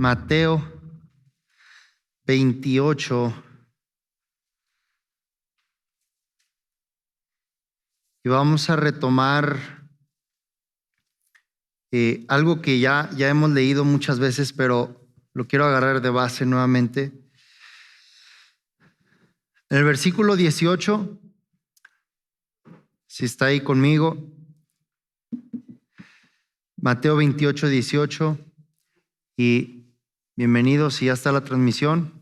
Mateo 28 y vamos a retomar algo que ya hemos leído muchas veces, pero lo quiero agarrar de base nuevamente. En el versículo 18, si está ahí conmigo, Mateo 28, 18, y bienvenidos si ya está la transmisión,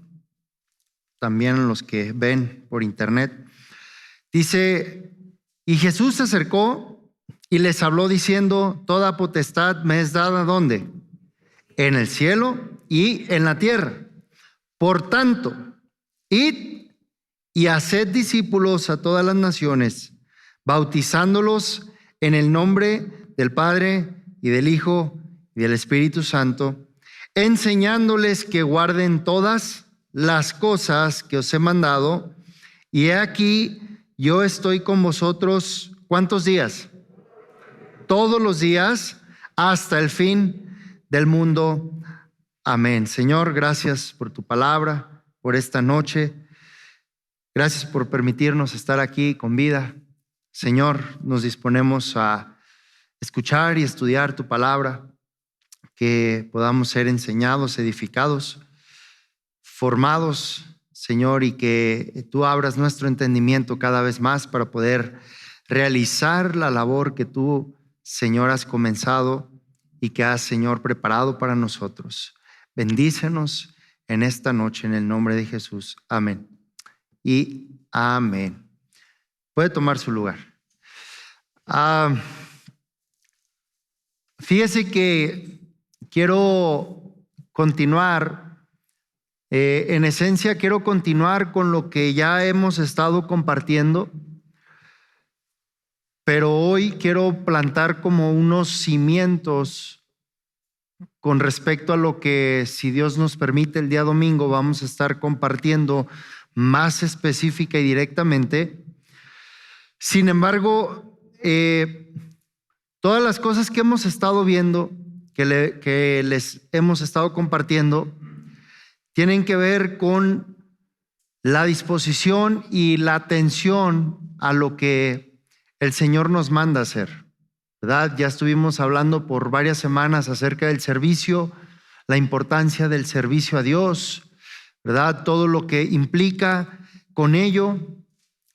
también los que ven por internet. Dice: y Jesús se acercó y les habló diciendo: toda potestad me es dada, ¿dónde? En el cielo y en la tierra. Por tanto, id y haced discípulos a todas las naciones, bautizándolos en el nombre del Padre y del Hijo y del Espíritu Santo, enseñándoles que guarden todas las cosas que os he mandado. Y he aquí, yo estoy con vosotros, ¿cuántos días? Todos los días hasta el fin del mundo. Amén. Señor, gracias por tu palabra, por esta noche. Gracias por permitirnos estar aquí con vida. Señor, nos disponemos a escuchar y estudiar tu palabra, que podamos ser enseñados, edificados, formados, Señor, y que tú abras nuestro entendimiento cada vez más para poder realizar la labor que tú, Señor, has comenzado y que has, Señor, preparado para nosotros. Bendícenos en esta noche en el nombre de Jesús. Amén y amén. Puede tomar su lugar. Fíjese que quiero continuar, en esencia quiero continuar con lo que ya hemos estado compartiendo, pero hoy quiero plantar como unos cimientos con respecto a lo que, si Dios nos permite, el día domingo vamos a estar compartiendo más específica y directamente. Sin embargo, todas las cosas que hemos estado viendo, que les hemos estado compartiendo, tienen que ver con la disposición y la atención a lo que el Señor nos manda hacer, ¿verdad? Ya estuvimos hablando por varias semanas acerca del servicio, la importancia del servicio a Dios, ¿verdad? Todo lo que implica con ello.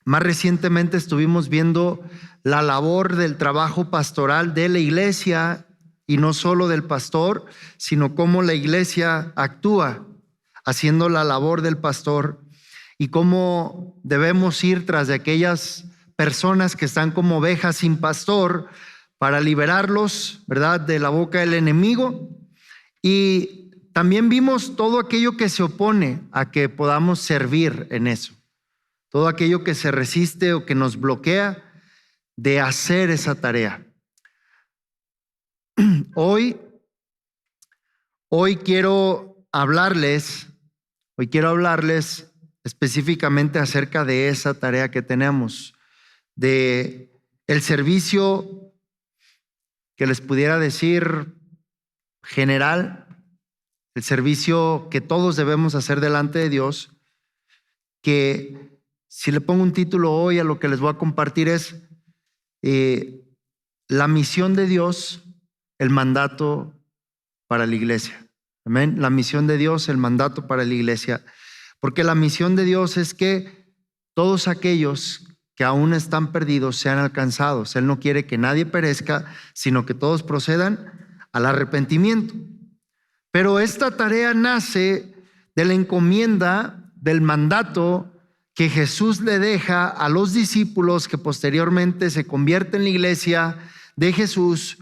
Más recientemente estuvimos viendo la labor del trabajo pastoral de la iglesia, y no solo del pastor, sino cómo la iglesia actúa haciendo la labor del pastor y cómo debemos ir tras de aquellas personas que están como ovejas sin pastor para liberarlos, ¿verdad?, de la boca del enemigo. Y también vimos todo aquello que se opone a que podamos servir en eso, todo aquello que se resiste o que nos bloquea de hacer esa tarea. Hoy quiero hablarles específicamente acerca de esa tarea que tenemos, de el servicio que les pudiera decir general, el servicio que todos debemos hacer delante de Dios, que si le pongo un título hoy a lo que les voy a compartir es la misión de Dios, el mandato para la iglesia. Amén. La misión de Dios, el mandato para la iglesia. Porque la misión de Dios es que todos aquellos que aún están perdidos sean alcanzados. Él no quiere que nadie perezca, sino que todos procedan al arrepentimiento. Pero esta tarea nace de la encomienda, del mandato que Jesús le deja a los discípulos que posteriormente se convierten en la iglesia de Jesús,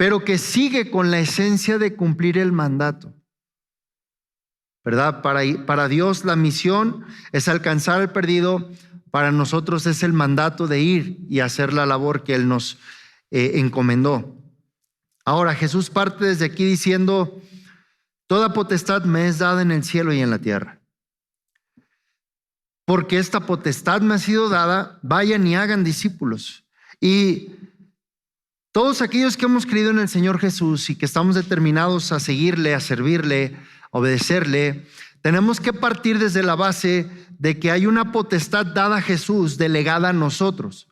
pero que sigue con la esencia de cumplir el mandato, ¿verdad? Para Dios la misión es alcanzar al perdido, para nosotros es el mandato de ir y hacer la labor que Él nos encomendó. Ahora Jesús parte desde aquí diciendo: toda potestad me es dada en el cielo y en la tierra. Porque esta potestad me ha sido dada, vayan y hagan discípulos. Y Todos aquellos que hemos creído en el Señor Jesús y que estamos determinados a seguirle, a servirle, a obedecerle, tenemos que partir desde la base de que hay una potestad dada a Jesús, delegada a nosotros.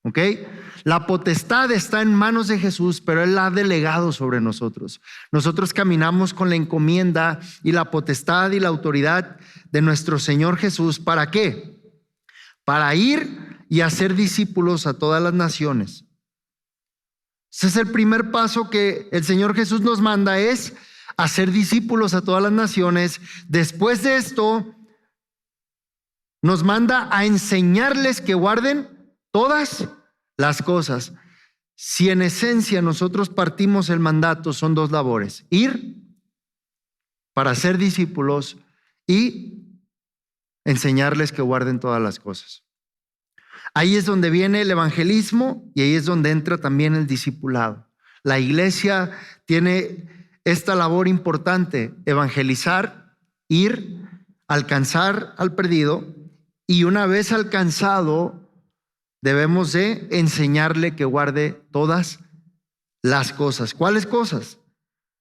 ¿Ok? La potestad está en manos de Jesús, pero Él la ha delegado sobre nosotros. Nosotros caminamos con la encomienda y la potestad y la autoridad de nuestro Señor Jesús. ¿Para qué? Para ir y hacer discípulos a todas las naciones. Ese es el primer paso que el Señor Jesús nos manda, es hacer discípulos a todas las naciones. Después de esto, nos manda a enseñarles que guarden todas las cosas. Si en esencia nosotros partimos el mandato, son dos labores: ir para ser discípulos y enseñarles que guarden todas las cosas. Ahí es donde viene el evangelismo y ahí es donde entra también el discipulado. La iglesia tiene esta labor importante: evangelizar, ir, alcanzar al perdido, y una vez alcanzado, debemos de enseñarle que guarde todas las cosas. ¿Cuáles cosas?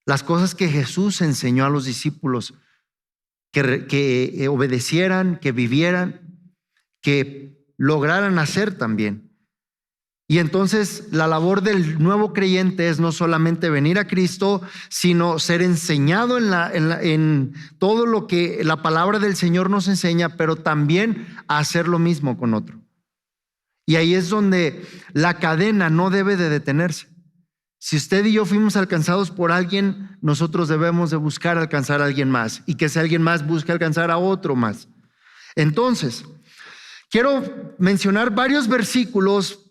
Las cosas que Jesús enseñó a los discípulos, que obedecieran, que vivieran, que lograran hacer también. Y entonces la labor del nuevo creyente es no solamente venir a Cristo, sino ser enseñado en todo lo que la palabra del Señor nos enseña, pero también a hacer lo mismo con otro. Y ahí es donde la cadena no debe de detenerse. Si usted y yo fuimos alcanzados por alguien, nosotros debemos de buscar alcanzar a alguien más, y que ese alguien más busque alcanzar a otro más. Entonces, quiero mencionar varios versículos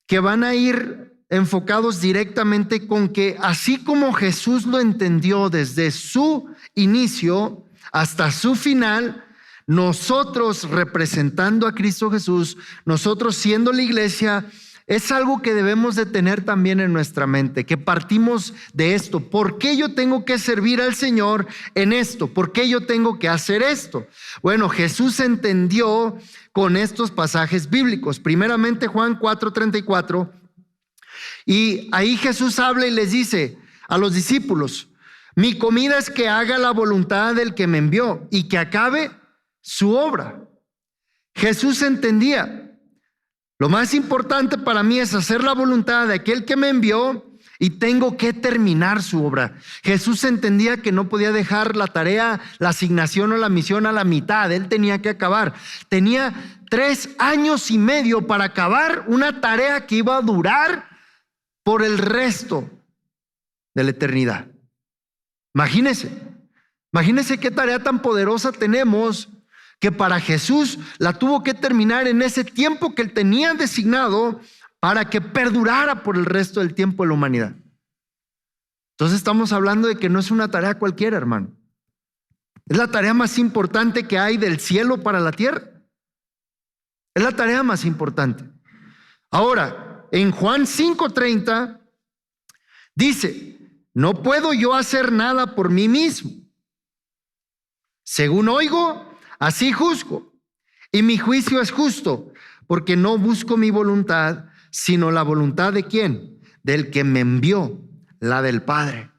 que van a ir enfocados directamente con que así como Jesús lo entendió desde su inicio hasta su final, nosotros representando a Cristo Jesús, nosotros siendo la iglesia, es algo que debemos de tener también en nuestra mente, que partimos de esto. ¿Por qué yo tengo que servir al Señor en esto? ¿Por qué yo tengo que hacer esto? Bueno, Jesús entendió con estos pasajes bíblicos. Primeramente Juan 4:34, y ahí Jesús habla y les dice a los discípulos: mi comida es que haga la voluntad del que me envió y que acabe su obra. Jesús entendía: lo más importante para mí es hacer la voluntad de aquel que me envió y tengo que terminar su obra. Jesús entendía que no podía dejar la tarea, la asignación o la misión a la mitad. Él tenía que acabar. Tenía 3 años y medio para acabar una tarea que iba a durar por el resto de la eternidad. Imagínense qué tarea tan poderosa tenemos, que para Jesús la tuvo que terminar en ese tiempo que él tenía designado para que perdurara por el resto del tiempo de la humanidad. Entonces estamos hablando de que no es una tarea cualquiera, hermano. Es la tarea más importante que hay del cielo para la tierra. Es la tarea más importante. Ahora, en Juan 5:30 dice: no puedo yo hacer nada por mí mismo. Según oigo, así juzgo, y mi juicio es justo, porque no busco mi voluntad, sino la voluntad de ¿quién? Del que me envió, la del Padre.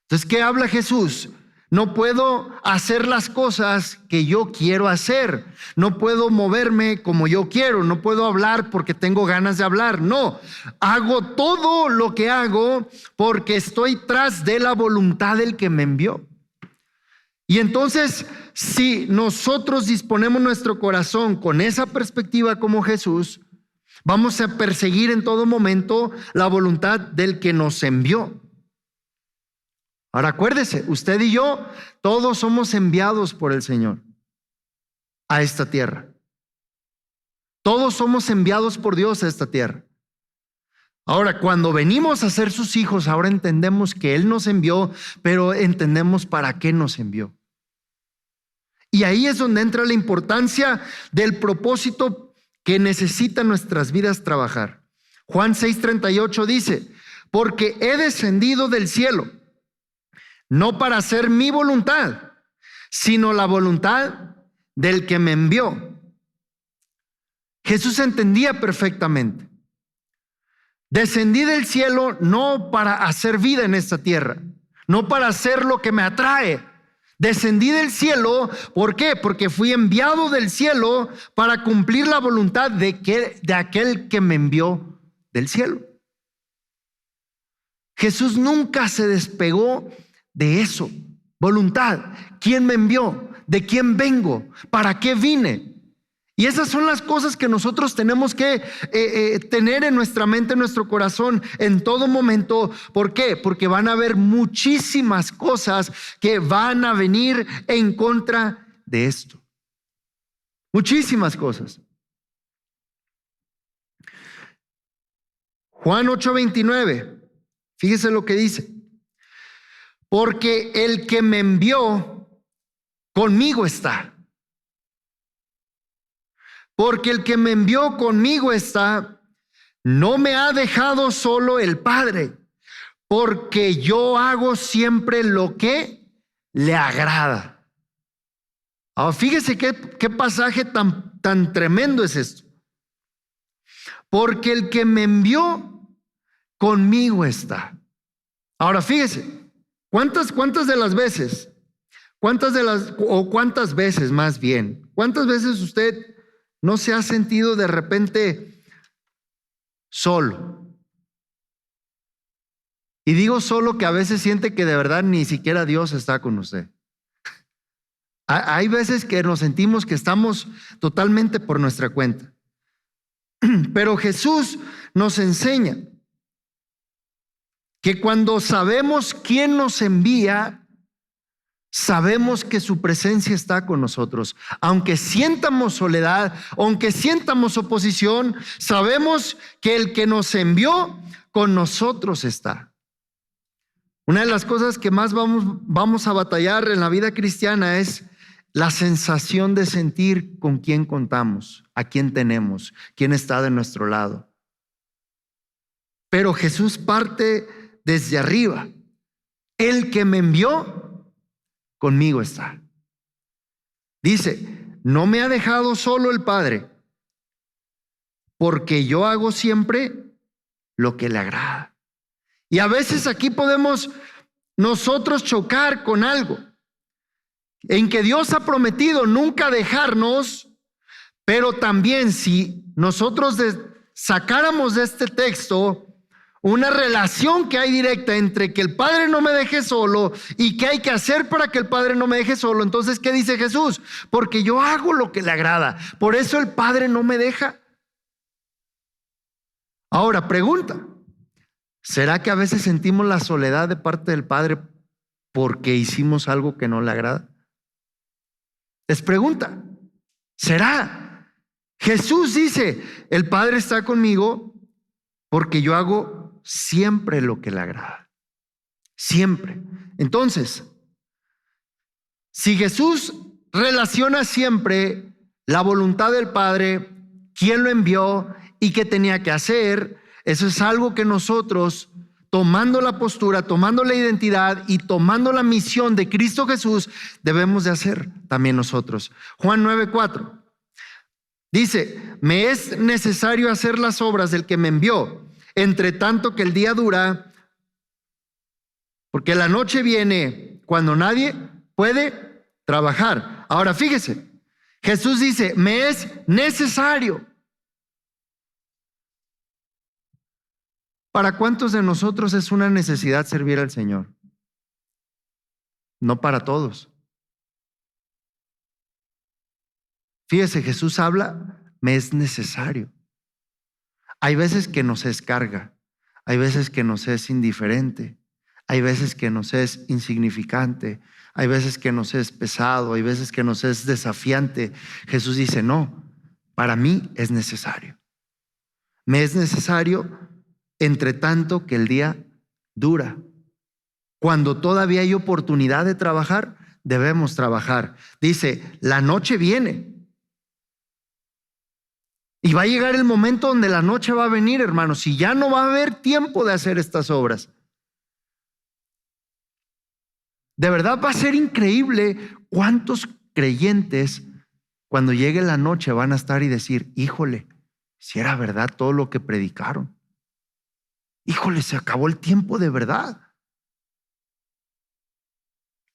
Entonces, ¿qué habla Jesús? No puedo hacer las cosas que yo quiero hacer. No puedo moverme como yo quiero. No puedo hablar porque tengo ganas de hablar. No, hago todo lo que hago porque estoy tras de la voluntad del que me envió. Y entonces, si nosotros disponemos nuestro corazón con esa perspectiva como Jesús, vamos a perseguir en todo momento la voluntad del que nos envió. Ahora acuérdese, usted y yo, todos somos enviados por el Señor a esta tierra. Todos somos enviados por Dios a esta tierra. Ahora, cuando venimos a ser sus hijos, ahora entendemos que Él nos envió, pero entendemos para qué nos envió. Y ahí es donde entra la importancia del propósito que necesitan nuestras vidas trabajar. Juan 6:38 dice: porque he descendido del cielo, no para hacer mi voluntad, sino la voluntad del que me envió. Jesús entendía perfectamente. Descendí del cielo no para hacer vida en esta tierra, no para hacer lo que me atrae. Descendí del cielo, ¿por qué? Porque fui enviado del cielo para cumplir la voluntad de aquel que me envió del cielo. Jesús nunca se despegó de eso. Voluntad. ¿Quién me envió? ¿De quién vengo? ¿Para qué vine? Y esas son las cosas que nosotros tenemos que tener en nuestra mente, en nuestro corazón, en todo momento. ¿Por qué? Porque van a haber muchísimas cosas que van a venir en contra de esto. Muchísimas cosas. Juan 8:29. Fíjese lo que dice. Porque el que me envió conmigo está. Porque el que me envió conmigo está, no me ha dejado solo el Padre, porque yo hago siempre lo que le agrada. Ahora, fíjese qué pasaje tan tremendo es esto. Porque el que me envió conmigo está. Ahora, fíjese, ¿cuántas de las veces, cuántas veces más bien, cuántas veces usted no se ha sentido de repente solo? Y digo solo que a veces siente que de verdad ni siquiera Dios está con usted. Hay veces que nos sentimos que estamos totalmente por nuestra cuenta. Pero Jesús nos enseña que cuando sabemos quién nos envía, sabemos que su presencia está con nosotros. Aunque sientamos soledad, aunque sientamos oposición, sabemos que el que nos envió con nosotros está. Una de las cosas que más vamos a batallar en la vida cristiana es la sensación de sentir con quién contamos, a quién tenemos, quién está de nuestro lado. Pero Jesús parte desde arriba. El que me envió, conmigo está. Dice, no me ha dejado solo el Padre, porque yo hago siempre lo que le agrada. Y a veces aquí podemos nosotros chocar con algo, en que Dios ha prometido nunca dejarnos, pero también si nosotros sacáramos de este texto una relación que hay directa entre que el Padre no me deje solo y qué hay que hacer para que el Padre no me deje solo. Entonces, ¿qué dice Jesús? Porque yo hago lo que le agrada. Por eso el Padre no me deja. Ahora, pregunta. ¿Será que a veces sentimos la soledad de parte del Padre porque hicimos algo que no le agrada? Les pregunta. ¿Será? Jesús dice, el Padre está conmigo porque yo hago siempre lo que le agrada. Siempre. Entonces, si Jesús relaciona siempre la voluntad del Padre, quién lo envió y qué tenía que hacer, eso es algo que nosotros, tomando la postura, tomando la identidad y tomando la misión de Cristo Jesús, debemos de hacer también nosotros. Juan 9:4 dice, me es necesario hacer las obras del que me envió, entre tanto que el día dura, porque la noche viene cuando nadie puede trabajar. Ahora fíjese, Jesús dice, me es necesario. ¿Para cuántos de nosotros es una necesidad servir al Señor? No para todos. Fíjese, Jesús habla, me es necesario. Hay veces que nos es carga, hay veces que nos es indiferente, hay veces que nos es insignificante, hay veces que nos es pesado, hay veces que nos es desafiante. Jesús dice, no, para mí es necesario. Me es necesario entre tanto que el día dura. Cuando todavía hay oportunidad de trabajar, debemos trabajar. Dice, la noche viene. Y va a llegar el momento donde la noche va a venir, hermanos, y ya no va a haber tiempo de hacer estas obras. De verdad va a ser increíble cuántos creyentes cuando llegue la noche van a estar y decir, híjole, si era verdad todo lo que predicaron. híjole, se acabó el tiempo de verdad.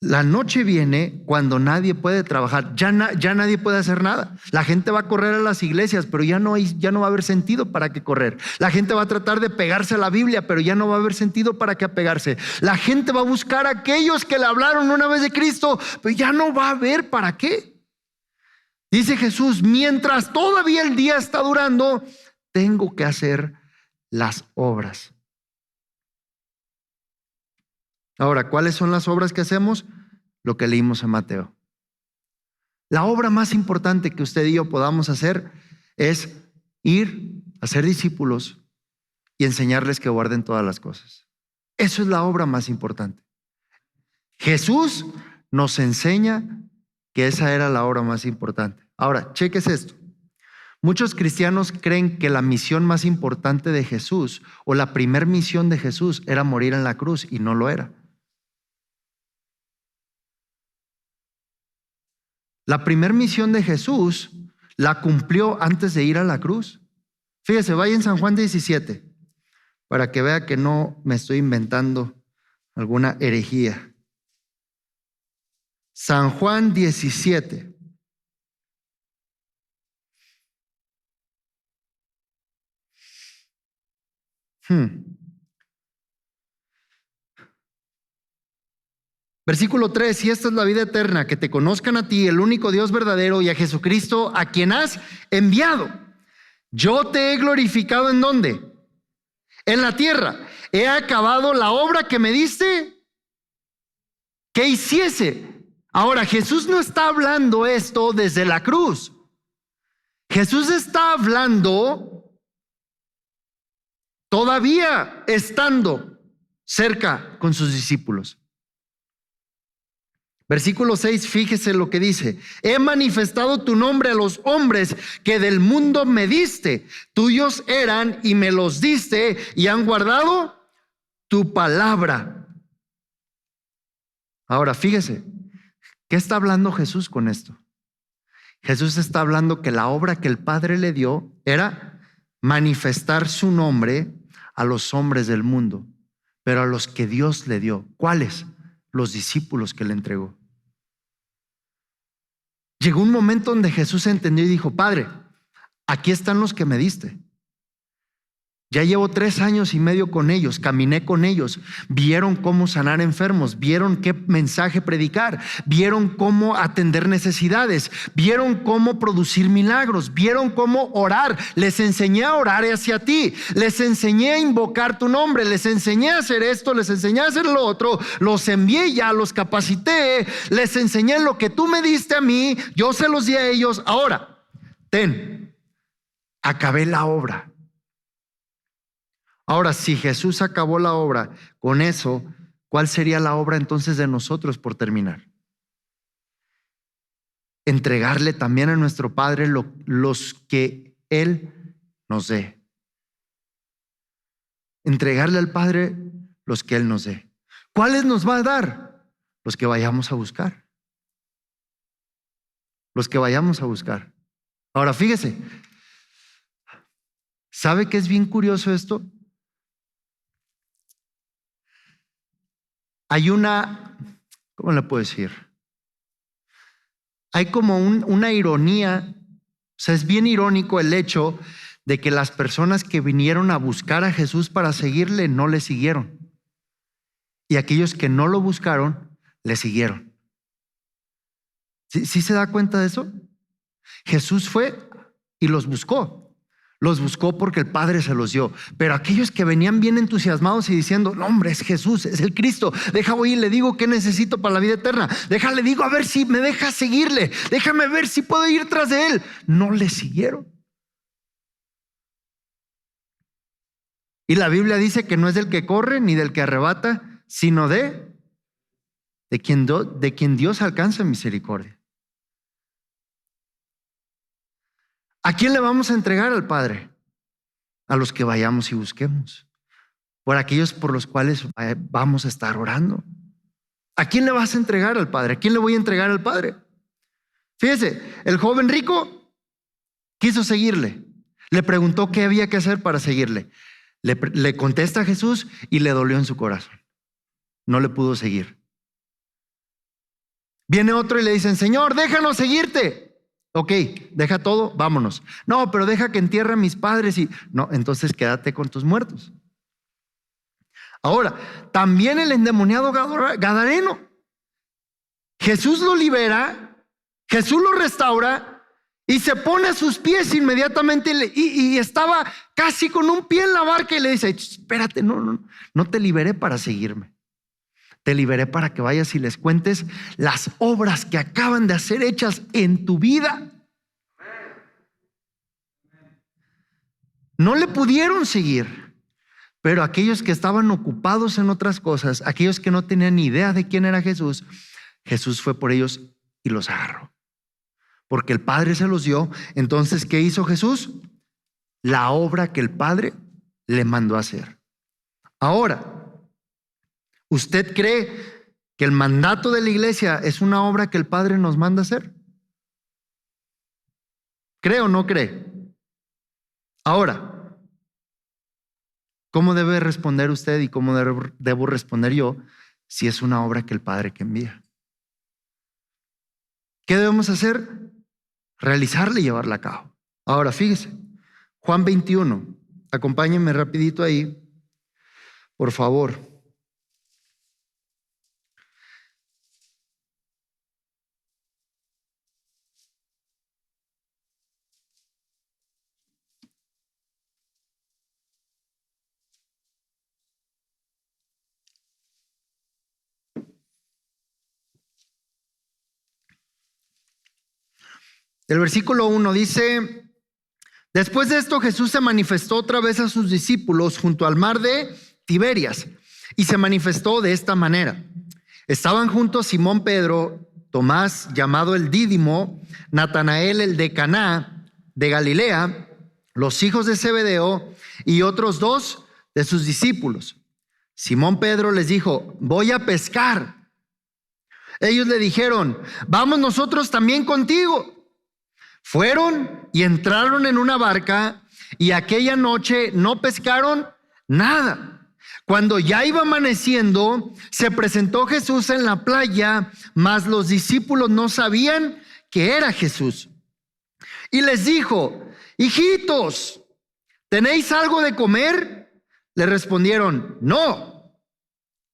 La noche viene cuando nadie puede trabajar, ya nadie puede hacer nada. La gente va a correr a las iglesias, pero ya no va a haber sentido para qué correr. La gente va a tratar de pegarse a la Biblia, pero ya no va a haber sentido para qué apegarse. La gente va a buscar a aquellos que le hablaron una vez de Cristo, pero ya no va a haber para qué. Dice Jesús, mientras todavía el día está durando, tengo que hacer las obras. Ahora, ¿cuáles son las obras que hacemos? Lo que leímos en Mateo. La obra más importante que usted y yo podamos hacer es ir a ser discípulos y enseñarles que guarden todas las cosas. Eso es la obra más importante. Jesús nos enseña que esa era la obra más importante. Ahora, chéquese esto. Muchos cristianos creen que la misión más importante de Jesús o la primer misión de Jesús era morir en la cruz, y no lo era. La primera misión de Jesús la cumplió antes de ir a la cruz. Fíjese, vaya en San Juan 17 para que vea que no me estoy inventando alguna herejía. San Juan 17. Versículo 3, y esta es la vida eterna, que te conozcan a ti, el único Dios verdadero, y a Jesucristo, a quien has enviado. Yo te he glorificado ¿en dónde? En la tierra. He acabado la obra que me diste que hiciese. Ahora, Jesús no está hablando esto desde la cruz. Jesús está hablando todavía estando cerca con sus discípulos. Versículo 6, fíjese lo que dice. He manifestado tu nombre a los hombres que del mundo me diste. Tuyos eran y me los diste y han guardado tu palabra. Ahora, fíjese, ¿qué está hablando Jesús con esto? Jesús está hablando que la obra que el Padre le dio era manifestar su nombre a los hombres del mundo, pero a los que Dios le dio. ¿Cuáles? Los discípulos que le entregó. Llegó un momento donde Jesús entendió y dijo, Padre, aquí están los que me diste. Ya llevo 3 años y medio con ellos, caminé con ellos, vieron cómo sanar enfermos, vieron qué mensaje predicar, vieron cómo atender necesidades, vieron cómo producir milagros, vieron cómo orar. Les enseñé a orar hacia ti, les enseñé a invocar tu nombre, les enseñé a hacer esto, les enseñé a hacer lo otro, los envié ya, los capacité, les enseñé lo que tú me diste a mí, yo se los di a ellos. Ahora, acabé la obra. Ahora, si Jesús acabó la obra con eso, ¿cuál sería la obra entonces de nosotros por terminar? Entregarle también a nuestro Padre los que Él nos dé. Entregarle al Padre los que Él nos dé. ¿Cuáles nos va a dar? Los que vayamos a buscar. Los que vayamos a buscar. Ahora, fíjese, ¿sabe qué es bien curioso esto? Hay ¿cómo le puedo decir? Hay como una ironía, o sea, es bien irónico el hecho de que las personas que vinieron a buscar a Jesús para seguirle no le siguieron. Y aquellos que no lo buscaron, le siguieron. ¿Sí se da cuenta de eso? Jesús fue y los buscó. Los buscó porque el Padre se los dio. Pero aquellos que venían bien entusiasmados y diciendo, no hombre, es Jesús, es el Cristo. Deja voy y le digo qué necesito para la vida eterna. Déjale digo a ver si me deja seguirle. Déjame ver si puedo ir tras de él. No le siguieron. Y la Biblia dice que no es del que corre ni del que arrebata, sino de quien Dios alcanza misericordia. ¿A quién le vamos a entregar al Padre? A los que vayamos y busquemos. Por aquellos por los cuales vamos a estar orando. ¿A quién le vas a entregar al Padre? ¿A quién le voy a entregar al Padre? Fíjese, el joven rico quiso seguirle. Le preguntó qué había que hacer para seguirle. Le contesta a Jesús y le dolió en su corazón. No le pudo seguir. Viene otro y le dicen, Señor, déjanos seguirte. Ok, deja todo, vámonos. No, pero deja que entierre a mis padres. No, entonces quédate con tus muertos. Ahora, también el endemoniado gadareno. Jesús lo libera, Jesús lo restaura y se pone a sus pies inmediatamente y estaba casi con un pie en la barca y le dice, espérate, no te liberé para seguirme. Te liberé para que vayas y les cuentes las obras que acaban de ser hechas en tu vida. No le pudieron seguir, pero aquellos que estaban ocupados en otras cosas, aquellos que no tenían ni idea de quién era Jesús, Jesús fue por ellos y los agarró. Porque el Padre se los dio. Entonces, ¿qué hizo Jesús? La obra que el Padre le mandó a hacer. Ahora, ¿usted cree que el mandato de la iglesia es una obra que el Padre nos manda a hacer? ¿Cree o no cree? Ahora, ¿cómo debe responder usted y cómo debo responder yo si es una obra que el Padre que envía? ¿Qué debemos hacer? Realizarla y llevarla a cabo. Ahora, fíjese, Juan 21, acompáñenme rapidito ahí, por favor. El versículo 1 dice, después de esto Jesús se manifestó otra vez a sus discípulos junto al mar de Tiberias y se manifestó de esta manera. Estaban juntos Simón Pedro, Tomás llamado el Dídimo, Natanael el de Caná de Galilea, los hijos de Zebedeo y otros dos de sus discípulos. Simón Pedro les dijo, voy a pescar. Ellos le dijeron, vamos nosotros también contigo. Fueron y entraron en una barca y aquella noche no pescaron nada. Cuando ya iba amaneciendo, se presentó Jesús en la playa, mas los discípulos no sabían que era Jesús. Y les dijo, hijitos, ¿tenéis algo de comer? Le respondieron, no.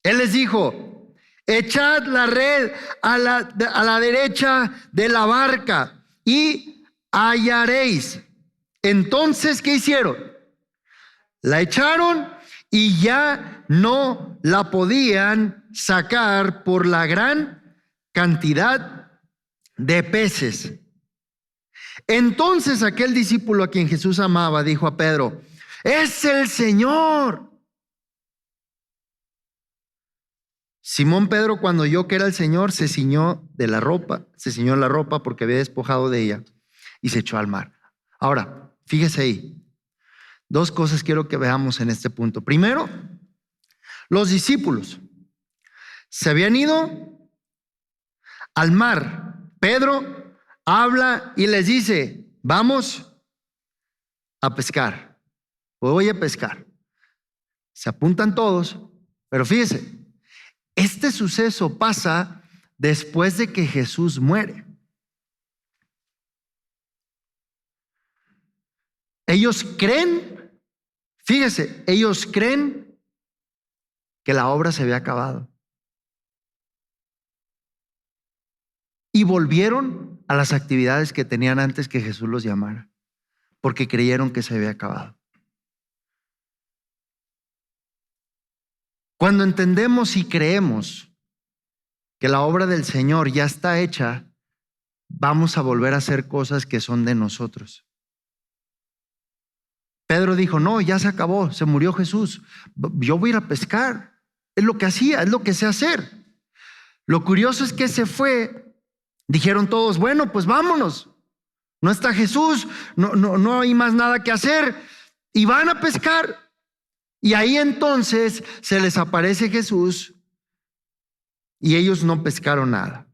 Él les dijo, echad la red a la derecha de la barca y hallaréis. Entonces, ¿qué hicieron? La echaron y ya no la podían sacar por la gran cantidad de peces. Entonces aquel discípulo a quien Jesús amaba dijo a Pedro, es el Señor. Simón Pedro, cuando oyó que era el Señor, se ciñó la ropa porque había despojado de ella y se echó al mar. Ahora, fíjese ahí. Dos cosas quiero que veamos en este punto. Primero, los discípulos se habían ido al mar. Pedro habla y les dice, vamos a pescar. Voy a pescar. Se apuntan todos, pero fíjese, este suceso pasa después de que Jesús muere. Ellos creen, fíjese, ellos creen que la obra se había acabado. Y volvieron a las actividades que tenían antes que Jesús los llamara, porque creyeron que se había acabado. Cuando entendemos y creemos que la obra del Señor ya está hecha, vamos a volver a hacer cosas que son de nosotros. Pedro dijo, no, ya se acabó, se murió Jesús. Yo voy a ir a pescar. Es lo que hacía, es lo que sé hacer. Lo curioso es que se fue. Dijeron todos, bueno, pues vámonos. No está Jesús, no hay más nada que hacer. Y van a pescar. Y ahí entonces se les aparece Jesús y ellos no pescaron nada.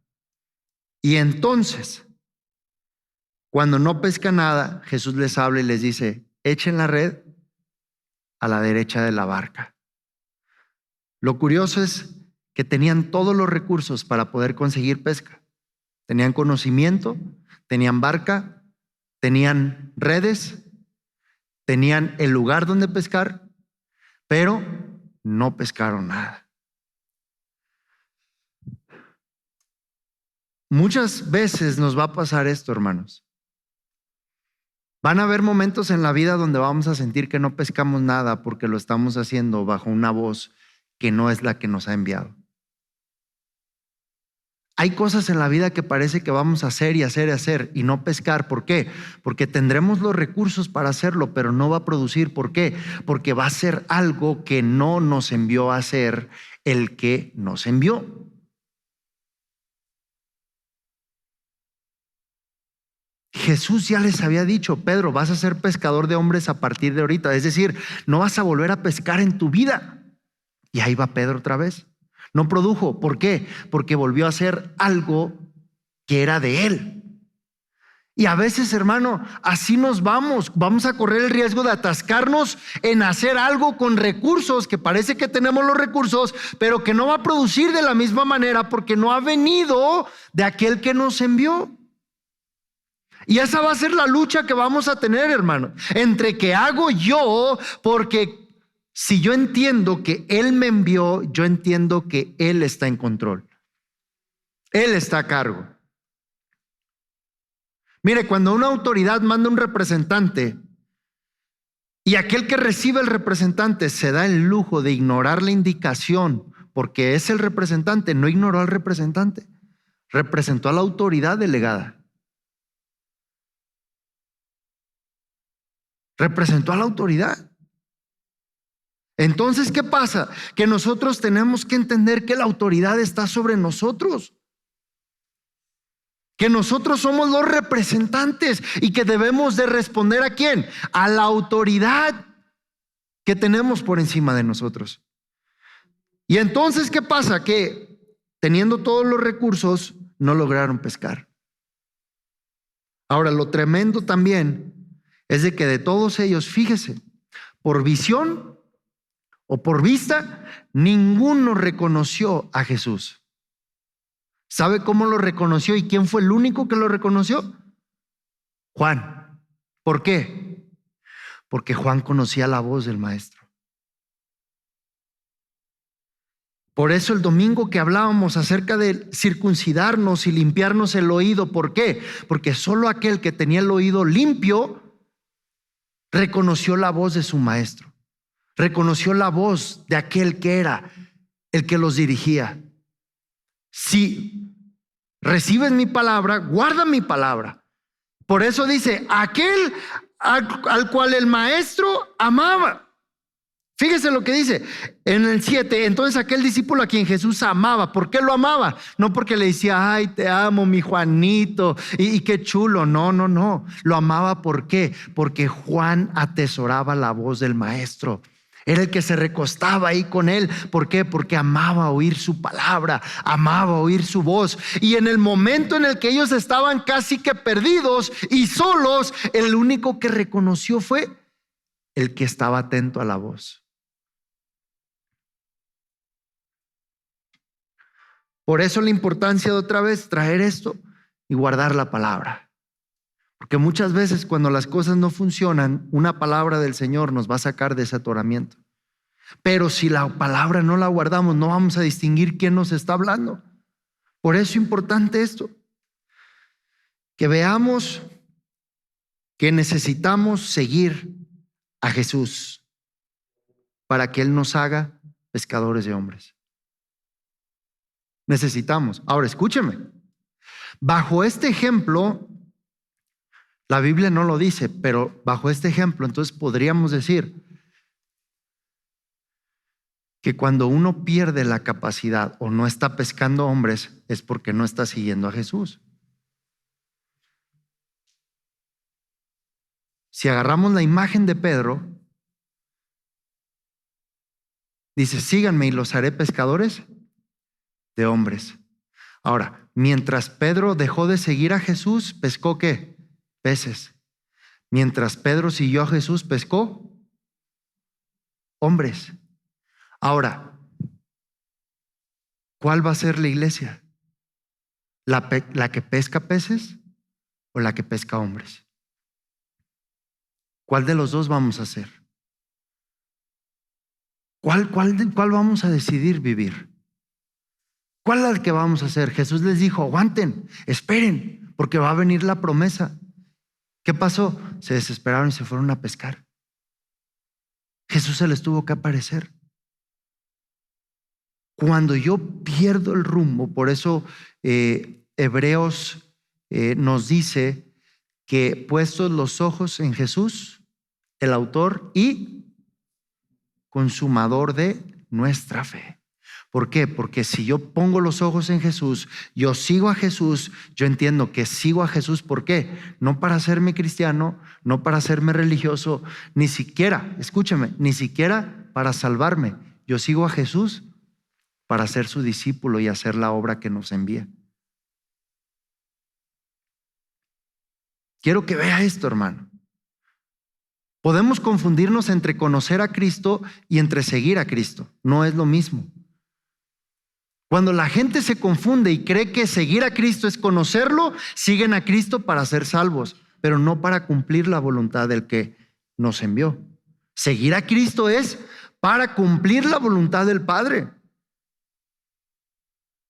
Y entonces, cuando no pescan nada, Jesús les habla y les dice, echen la red a la derecha de la barca. Lo curioso es que tenían todos los recursos para poder conseguir pesca. Tenían conocimiento, tenían barca, tenían redes, tenían el lugar donde pescar, pero no pescaron nada. Muchas veces nos va a pasar esto, hermanos. Van a haber momentos en la vida donde vamos a sentir que no pescamos nada porque lo estamos haciendo bajo una voz que no es la que nos ha enviado. Hay cosas en la vida que parece que vamos a hacer y hacer y hacer y no pescar. ¿Por qué? Porque tendremos los recursos para hacerlo, pero no va a producir. ¿Por qué? Porque va a ser algo que no nos envió a hacer el que nos envió. Jesús ya les había dicho: Pedro, vas a ser pescador de hombres a partir de ahorita. Es decir, no vas a volver a pescar en tu vida. Y ahí va Pedro otra vez. No produjo. ¿Por qué? Porque volvió a hacer algo que era de él. Y a veces, hermano, así nos vamos. Vamos a correr el riesgo de atascarnos en hacer algo con recursos, que parece que tenemos los recursos, pero que no va a producir de la misma manera porque no ha venido de aquel que nos envió. Y esa va a ser la lucha que vamos a tener, hermano, entre que hago yo, porque si yo entiendo que Él me envió, yo entiendo que Él está en control. Él está a cargo. Mire, cuando una autoridad manda un representante y aquel que recibe el representante se da el lujo de ignorar la indicación porque es el representante, no ignoró al representante, representó a la autoridad delegada. Representó a la autoridad. Entonces, ¿qué pasa? Que nosotros tenemos que entender que la autoridad está sobre nosotros. Que nosotros somos los representantes y que debemos de responder ¿a quién? A la autoridad que tenemos por encima de nosotros. Y entonces, ¿qué pasa? Que teniendo todos los recursos, no lograron pescar. Ahora, lo tremendo también es de que de todos ellos, fíjese, por visión o por vista, ninguno reconoció a Jesús. ¿Sabe cómo lo reconoció y quién fue el único que lo reconoció? Juan. ¿Por qué? Porque Juan conocía la voz del maestro. Por eso el domingo que hablábamos acerca de circuncidarnos y limpiarnos el oído, ¿por qué? Porque solo aquel que tenía el oído limpio reconoció la voz de su maestro. Reconoció la voz de aquel que era el que los dirigía. Si recibes mi palabra, guarda mi palabra. Por eso dice, aquel al cual el maestro amaba. Fíjese lo que dice en el 7. Entonces aquel discípulo a quien Jesús amaba. ¿Por qué lo amaba? No porque le decía, ay, te amo, mi Juanito, y qué chulo. No. Lo amaba, ¿por qué? Porque Juan atesoraba la voz del maestro. Era el que se recostaba ahí con él. ¿Por qué? Porque amaba oír su palabra, amaba oír su voz. Y en el momento en el que ellos estaban casi que perdidos y solos, el único que reconoció fue el que estaba atento a la voz. Por eso la importancia de otra vez traer esto y guardar la palabra. Porque muchas veces cuando las cosas no funcionan, una palabra del Señor nos va a sacar de ese atoramiento. Pero si la palabra no la guardamos, no vamos a distinguir quién nos está hablando. Por eso es importante esto. Que veamos que necesitamos seguir a Jesús para que Él nos haga pescadores de hombres. Necesitamos. Ahora escúcheme. Bajo este ejemplo, la Biblia no lo dice, pero bajo este ejemplo, entonces podríamos decir que cuando uno pierde la capacidad o no está pescando hombres es porque no está siguiendo a Jesús. Si agarramos la imagen de Pedro, dice, síganme y los haré pescadores de hombres. Ahora, mientras Pedro dejó de seguir a Jesús, ¿pescó qué? Peces. Mientras Pedro siguió a Jesús, pescó hombres. Ahora, ¿cuál va a ser la iglesia? ¿La que pesca peces o la que pesca hombres? ¿Cuál de los dos vamos a hacer? ¿Cuál vamos a decidir vivir? ¿Cuál es la que vamos a hacer? Jesús les dijo, aguanten, esperen, porque va a venir la promesa. ¿Qué pasó? Se desesperaron y se fueron a pescar. Jesús se les tuvo que aparecer. Cuando yo pierdo el rumbo, por eso Hebreos nos dice que puestos los ojos en Jesús, el autor y consumador de nuestra fe. ¿Por qué? Porque si yo pongo los ojos en Jesús, yo sigo a Jesús, yo entiendo que sigo a Jesús. ¿Por qué? No para hacerme cristiano, no para hacerme religioso, ni siquiera, escúcheme, ni siquiera para salvarme. Yo sigo a Jesús para ser su discípulo y hacer la obra que nos envía. Quiero que vea esto, hermano. Podemos confundirnos entre conocer a Cristo y entre seguir a Cristo. No es lo mismo. Cuando la gente se confunde y cree que seguir a Cristo es conocerlo, siguen a Cristo para ser salvos, pero no para cumplir la voluntad del que nos envió. Seguir a Cristo es para cumplir la voluntad del Padre.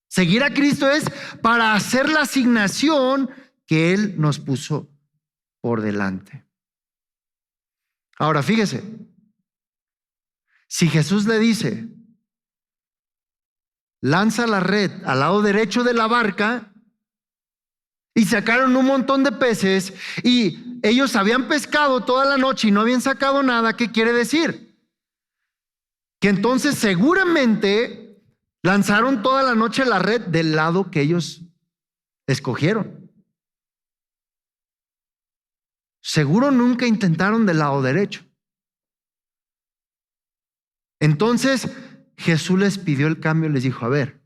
Seguir a Cristo es para hacer la asignación que Él nos puso por delante. Ahora, fíjese, si Jesús le dice, lanza la red al lado derecho de la barca, y sacaron un montón de peces, y ellos habían pescado toda la noche y no habían sacado nada, ¿qué quiere decir? Que entonces seguramente lanzaron toda la noche la red del lado que ellos escogieron. Seguro nunca intentaron del lado derecho. Entonces Jesús les pidió el cambio, les dijo, a ver,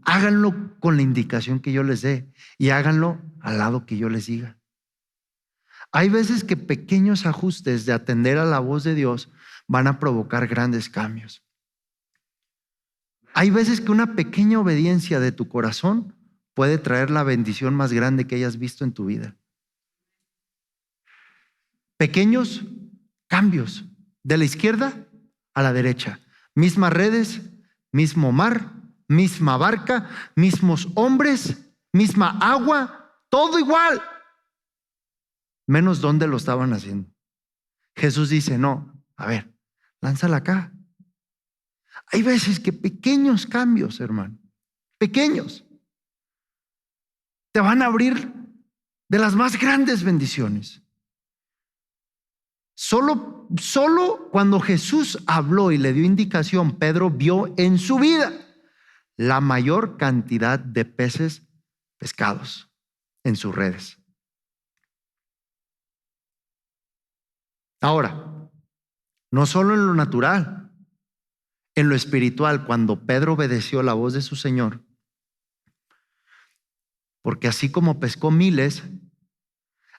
háganlo con la indicación que yo les dé y háganlo al lado que yo les diga. Hay veces que pequeños ajustes de atender a la voz de Dios van a provocar grandes cambios. Hay veces que una pequeña obediencia de tu corazón puede traer la bendición más grande que hayas visto en tu vida. Pequeños cambios de la izquierda a la derecha. Mismas redes, mismo mar, misma barca, mismos hombres, misma agua, todo igual. Menos dónde lo estaban haciendo. Jesús dice, no, a ver, lánzala acá. Hay veces que pequeños cambios, hermano, pequeños, te van a abrir de las más grandes bendiciones. Solo cuando Jesús habló y le dio indicación, Pedro vio en su vida la mayor cantidad de peces pescados en sus redes. Ahora, no solo en lo natural, en lo espiritual, cuando Pedro obedeció la voz de su Señor, porque así como pescó miles,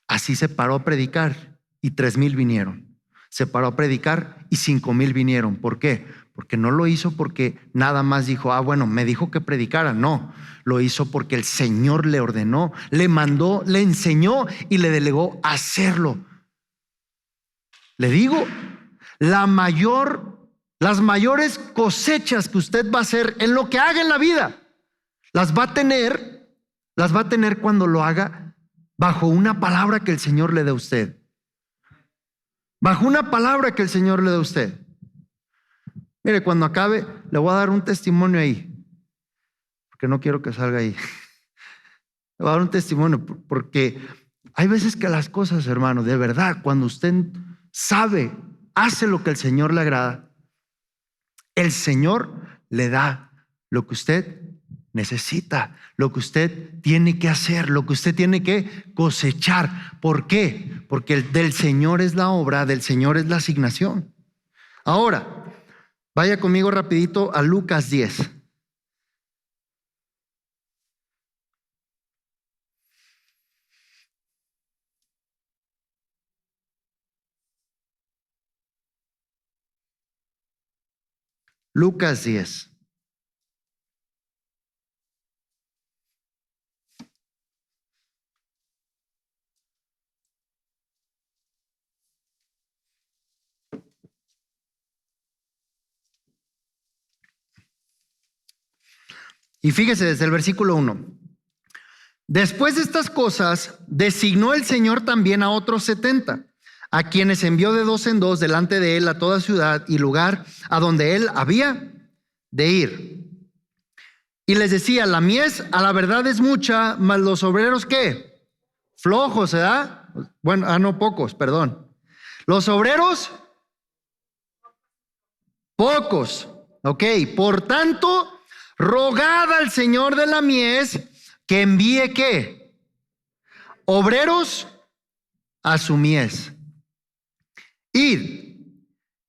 así se paró a predicar y 3,000 vinieron. Se paró a predicar y 5,000 vinieron. ¿Por qué? Porque no lo hizo porque nada más dijo, bueno, me dijo que predicara. No, lo hizo porque el Señor le ordenó, le mandó, le enseñó y le delegó a hacerlo. Le digo, las mayores cosechas que usted va a hacer en lo que haga en la vida, las va a tener cuando lo haga bajo una palabra que el Señor le dé a usted. Bajo una palabra que el Señor le dé a usted. Mire, cuando acabe, le voy a dar un testimonio ahí, porque no quiero que salga ahí. Le voy a dar un testimonio, porque hay veces que las cosas, hermano, de verdad, cuando usted sabe, hace lo que el Señor le agrada, el Señor le da lo que usted necesita, lo que usted tiene que hacer, lo que usted tiene que cosechar. ¿Por qué? Porque del Señor es la obra, del Señor es la asignación. Ahora, vaya conmigo rapidito a Lucas 10. Lucas 10. Y fíjese desde el versículo 1. Después de estas cosas, designó el Señor también a otros 70, a quienes envió de dos en dos delante de él a toda ciudad y lugar a donde él había de ir. Y les decía, la mies a la verdad es mucha, mas los obreros, ¿qué? Flojos, ¿verdad? Bueno, no, pocos, perdón. Los obreros, pocos. Ok, por tanto, rogad al Señor de la mies que envíe, ¿qué? Obreros a su mies. Id,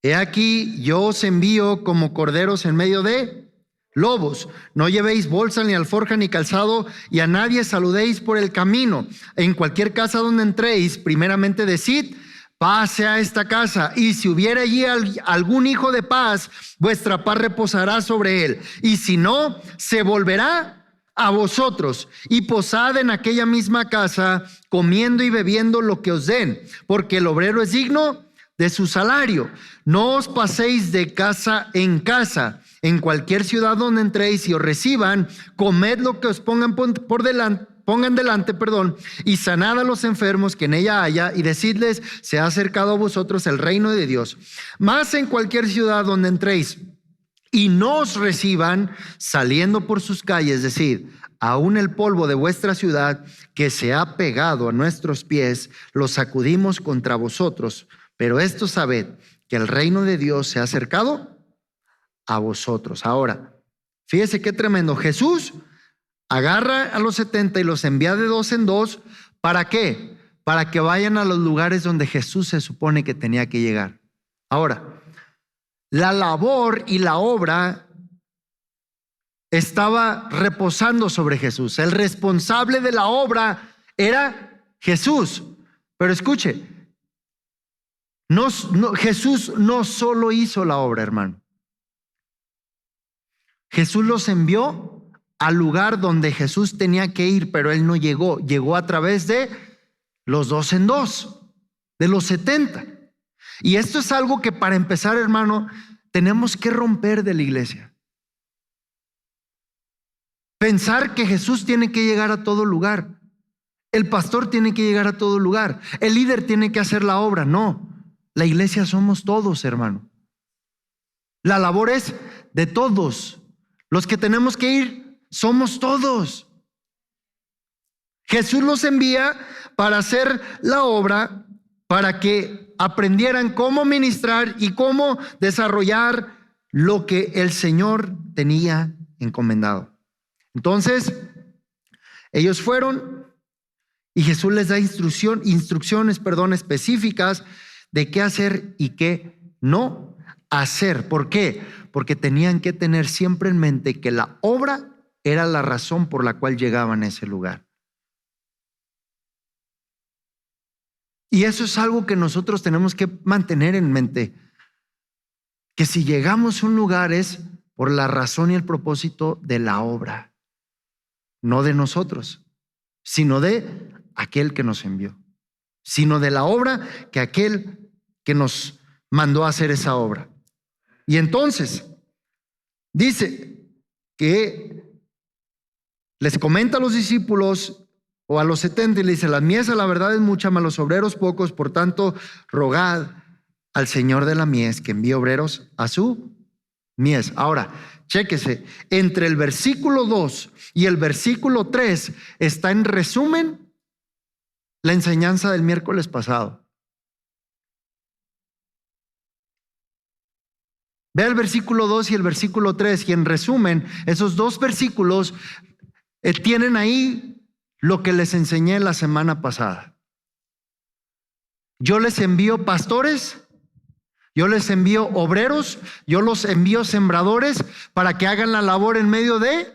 he aquí yo os envío como corderos en medio de lobos. No llevéis bolsa ni alforja ni calzado, y a nadie saludéis por el camino. En cualquier casa donde entréis, primeramente decid, pase a esta casa, y si hubiere allí algún hijo de paz, vuestra paz reposará sobre él, y si no, se volverá a vosotros, y posad en aquella misma casa, comiendo y bebiendo lo que os den, porque el obrero es digno de su salario. No os paséis de casa en casa. En cualquier ciudad donde entréis y os reciban, comed lo que os pongan delante, y sanad a los enfermos que en ella haya, y decidles, se ha acercado a vosotros el reino de Dios. Mas en cualquier ciudad donde entréis y no os reciban, saliendo por sus calles, decid, aún el polvo de vuestra ciudad que se ha pegado a nuestros pies, lo sacudimos contra vosotros. Pero esto sabed, que el reino de Dios se ha acercado a vosotros. Ahora, fíjese qué tremendo. Jesús agarra a los 70 y los envía de dos en dos. ¿Para qué? Para que vayan a los lugares donde Jesús se supone que tenía que llegar. Ahora, la labor y la obra estaba reposando sobre Jesús. El responsable de la obra era Jesús. Pero escuche, Jesús no solo hizo la obra, hermano. Jesús los envió al lugar donde Jesús tenía que ir, pero él no llegó. Llegó a través de los dos en dos, de los 70. Y esto es algo que, para empezar, hermano, tenemos que romper de la iglesia. Pensar que Jesús tiene que llegar a todo lugar. El pastor tiene que llegar a todo lugar. El líder tiene que hacer la obra. No, la iglesia somos todos, hermano. La labor es de todos. Los que tenemos que ir somos todos. Jesús los envía para hacer la obra, para que aprendieran cómo ministrar y cómo desarrollar lo que el Señor tenía encomendado. Entonces, ellos fueron y Jesús les da instrucciones específicas de qué hacer y qué no hacer. ¿Por qué? Porque tenían que tener siempre en mente que la obra era la razón por la cual llegaban a ese lugar. Y eso es algo que nosotros tenemos que mantener en mente, que si llegamos a un lugar es por la razón y el propósito de la obra, no de nosotros, sino de aquel que nos envió, sino de la obra que aquel que nos mandó a hacer esa obra. Y entonces dice que les comenta a los discípulos o a los 70 y le dice, la mies a la verdad es mucha, mas los obreros pocos, por tanto rogad al Señor de la mies que envíe obreros a su mies. Ahora, chéquese, entre el versículo 2 y el versículo 3 está en resumen la enseñanza del miércoles pasado. Ve el versículo 2 y el versículo 3 y en resumen, esos dos versículos tienen ahí lo que les enseñé la semana pasada. Yo les envío pastores, yo les envío obreros, yo los envío sembradores para que hagan la labor en medio ¿de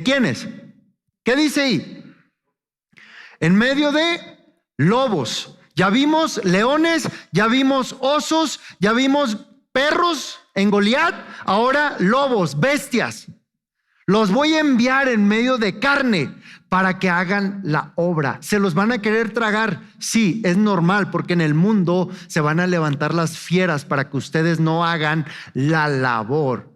quiénes? ¿Qué dice ahí? En medio de lobos. Ya vimos leones, ya vimos osos, ya vimos perros en Goliat, ahora lobos, bestias. Los voy a enviar en medio de carne para que hagan la obra. ¿Se los van a querer tragar? Sí, es normal, porque en el mundo se van a levantar las fieras para que ustedes no hagan la labor.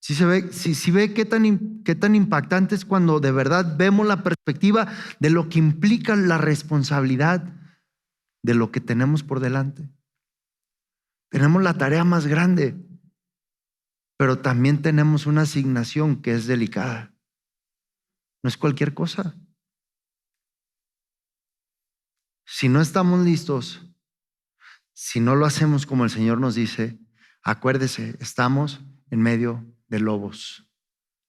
Si ve qué tan impactante es cuando de verdad vemos la perspectiva de lo que implica la responsabilidad de lo que tenemos por delante. Tenemos la tarea más grande, pero también tenemos una asignación que es delicada. No es cualquier cosa. Si no estamos listos, si no lo hacemos como el Señor nos dice, acuérdese, estamos en medio de lobos,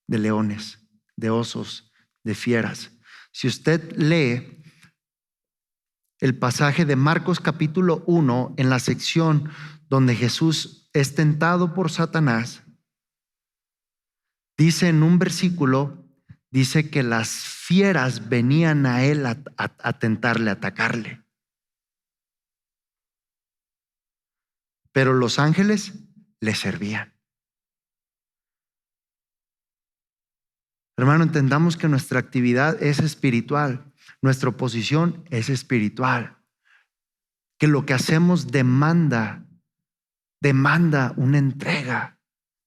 de leones, de osos, de fieras. Si usted lee el pasaje de Marcos capítulo 1 en la sección donde Jesús es tentado por Satanás, dice en un versículo, dice que las fieras venían a él a tentarle, a atacarle. Pero los ángeles le servían. Hermano, entendamos que nuestra actividad es espiritual, nuestra oposición es espiritual, que lo que hacemos demanda una entrega,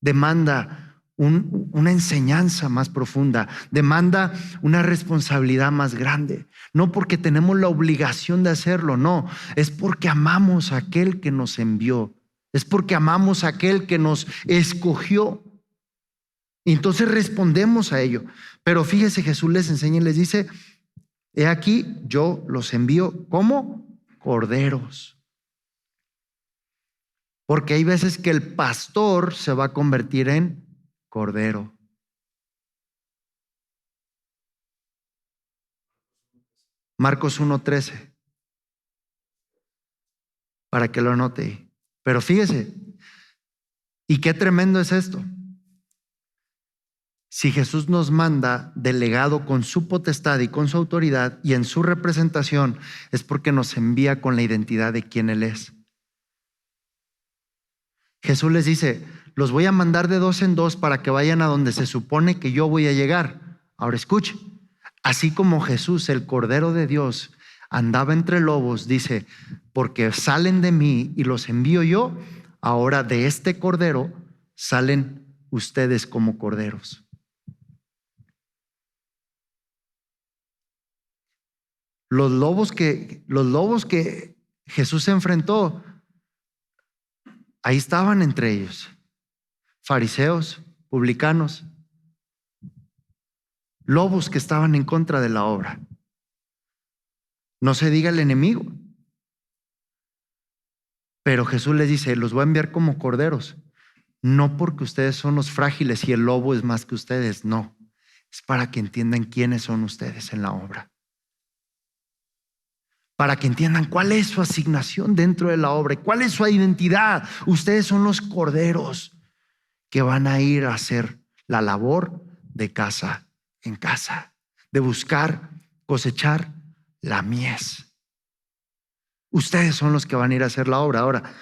demanda una enseñanza más profunda, demanda una responsabilidad más grande. No porque tenemos la obligación de hacerlo, no, es porque amamos a aquel que nos envió, es porque amamos a aquel que nos escogió. Y entonces respondemos a ello. Pero fíjese, Jesús les enseña y les dice, he aquí, yo los envío como corderos. Porque hay veces que el pastor se va a convertir en cordero. Marcos 1:13. Para que lo anote. Pero fíjese, y qué tremendo es esto. Si Jesús nos manda delegado con su potestad y con su autoridad y en su representación, es porque nos envía con la identidad de quién Él es. Jesús les dice, los voy a mandar de 2 en 2 para que vayan a donde se supone que yo voy a llegar. Ahora escuche, así como Jesús, el Cordero de Dios, andaba entre lobos, dice, porque salen de mí y los envío yo, ahora de este Cordero salen ustedes como corderos. Los lobos que Jesús se enfrentó, ahí estaban entre ellos, fariseos, publicanos, lobos que estaban en contra de la obra. No se diga el enemigo. Pero Jesús les dice, los voy a enviar como corderos, no porque ustedes son los frágiles y el lobo es más que ustedes, no. Es para que entiendan quiénes son ustedes en la obra. Para que entiendan cuál es su asignación dentro de la obra, cuál es su identidad. Ustedes son los corderos que van a ir a hacer la labor de casa en casa, de buscar, cosechar la mies. Ustedes son los que van a ir a hacer la obra. Ahora,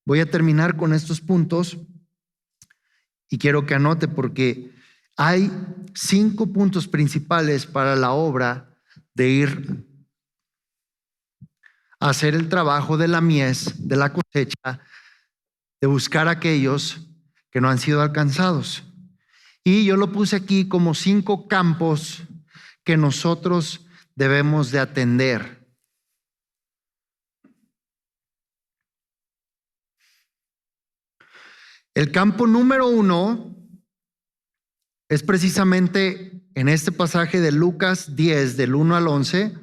voy a terminar con estos puntos y quiero que anote porque hay 5 puntos principales para la obra de ir a hacer el trabajo de la mies, de la cosecha, de buscar a aquellos que no han sido alcanzados. Y yo lo puse aquí como 5 campos que nosotros debemos de atender. El campo número 1 es precisamente en este pasaje de Lucas 10, del 1 al 11.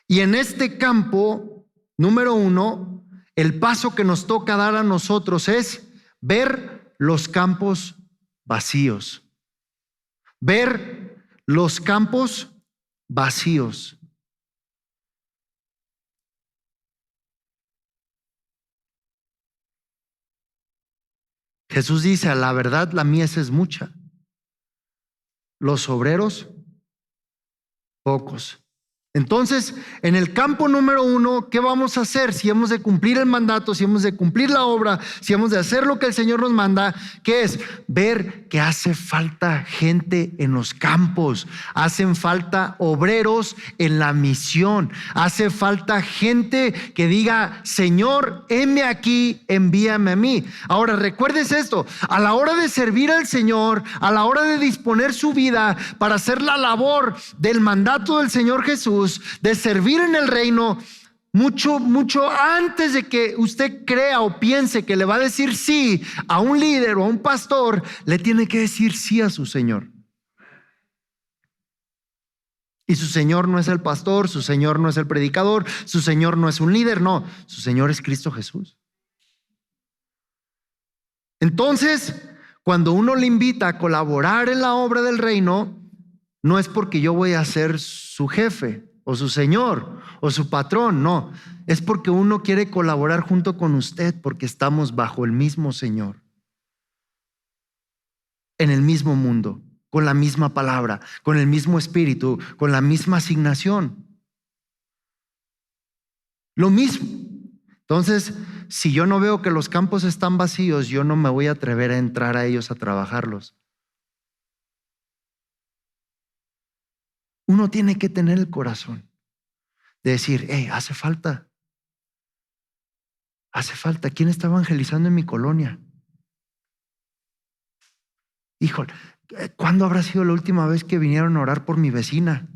Y en este campo número 1, el paso que nos toca dar a nosotros es ver los campos vacíos. Ver los campos vacíos. Jesús dice, a la verdad la mies es mucha. Los obreros, pocos. Entonces, en el campo número 1, ¿qué vamos a hacer? Si hemos de cumplir el mandato, si hemos de cumplir la obra, si hemos de hacer lo que el Señor nos manda, ¿qué es? Ver que hace falta gente en los campos, hacen falta obreros en la misión, hace falta gente que diga, Señor, heme aquí, envíame a mí. Ahora, recuerdes esto, a la hora de servir al Señor, a la hora de disponer su vida para hacer la labor del mandato del Señor Jesús, de servir en el reino, mucho antes de que usted crea o piense que le va a decir sí a un líder o a un pastor, le tiene que decir sí a su Señor. Y su Señor no es el pastor, su Señor no es el predicador, su Señor no es un líder, no, su Señor es Cristo Jesús. Entonces, cuando uno le invita a colaborar en la obra del reino, no es porque yo voy a ser su jefe o su señor o su patrón, no, es porque uno quiere colaborar junto con usted porque estamos bajo el mismo Señor, en el mismo mundo, con la misma palabra, con el mismo espíritu, con la misma asignación. Lo mismo. Entonces, si yo no veo que los campos están vacíos, yo no me voy a atrever a entrar a ellos a trabajarlos. Uno tiene que tener el corazón de decir, hace falta. ¿Quién está evangelizando en mi colonia? Híjole, ¿cuándo habrá sido la última vez que vinieron a orar por mi vecina?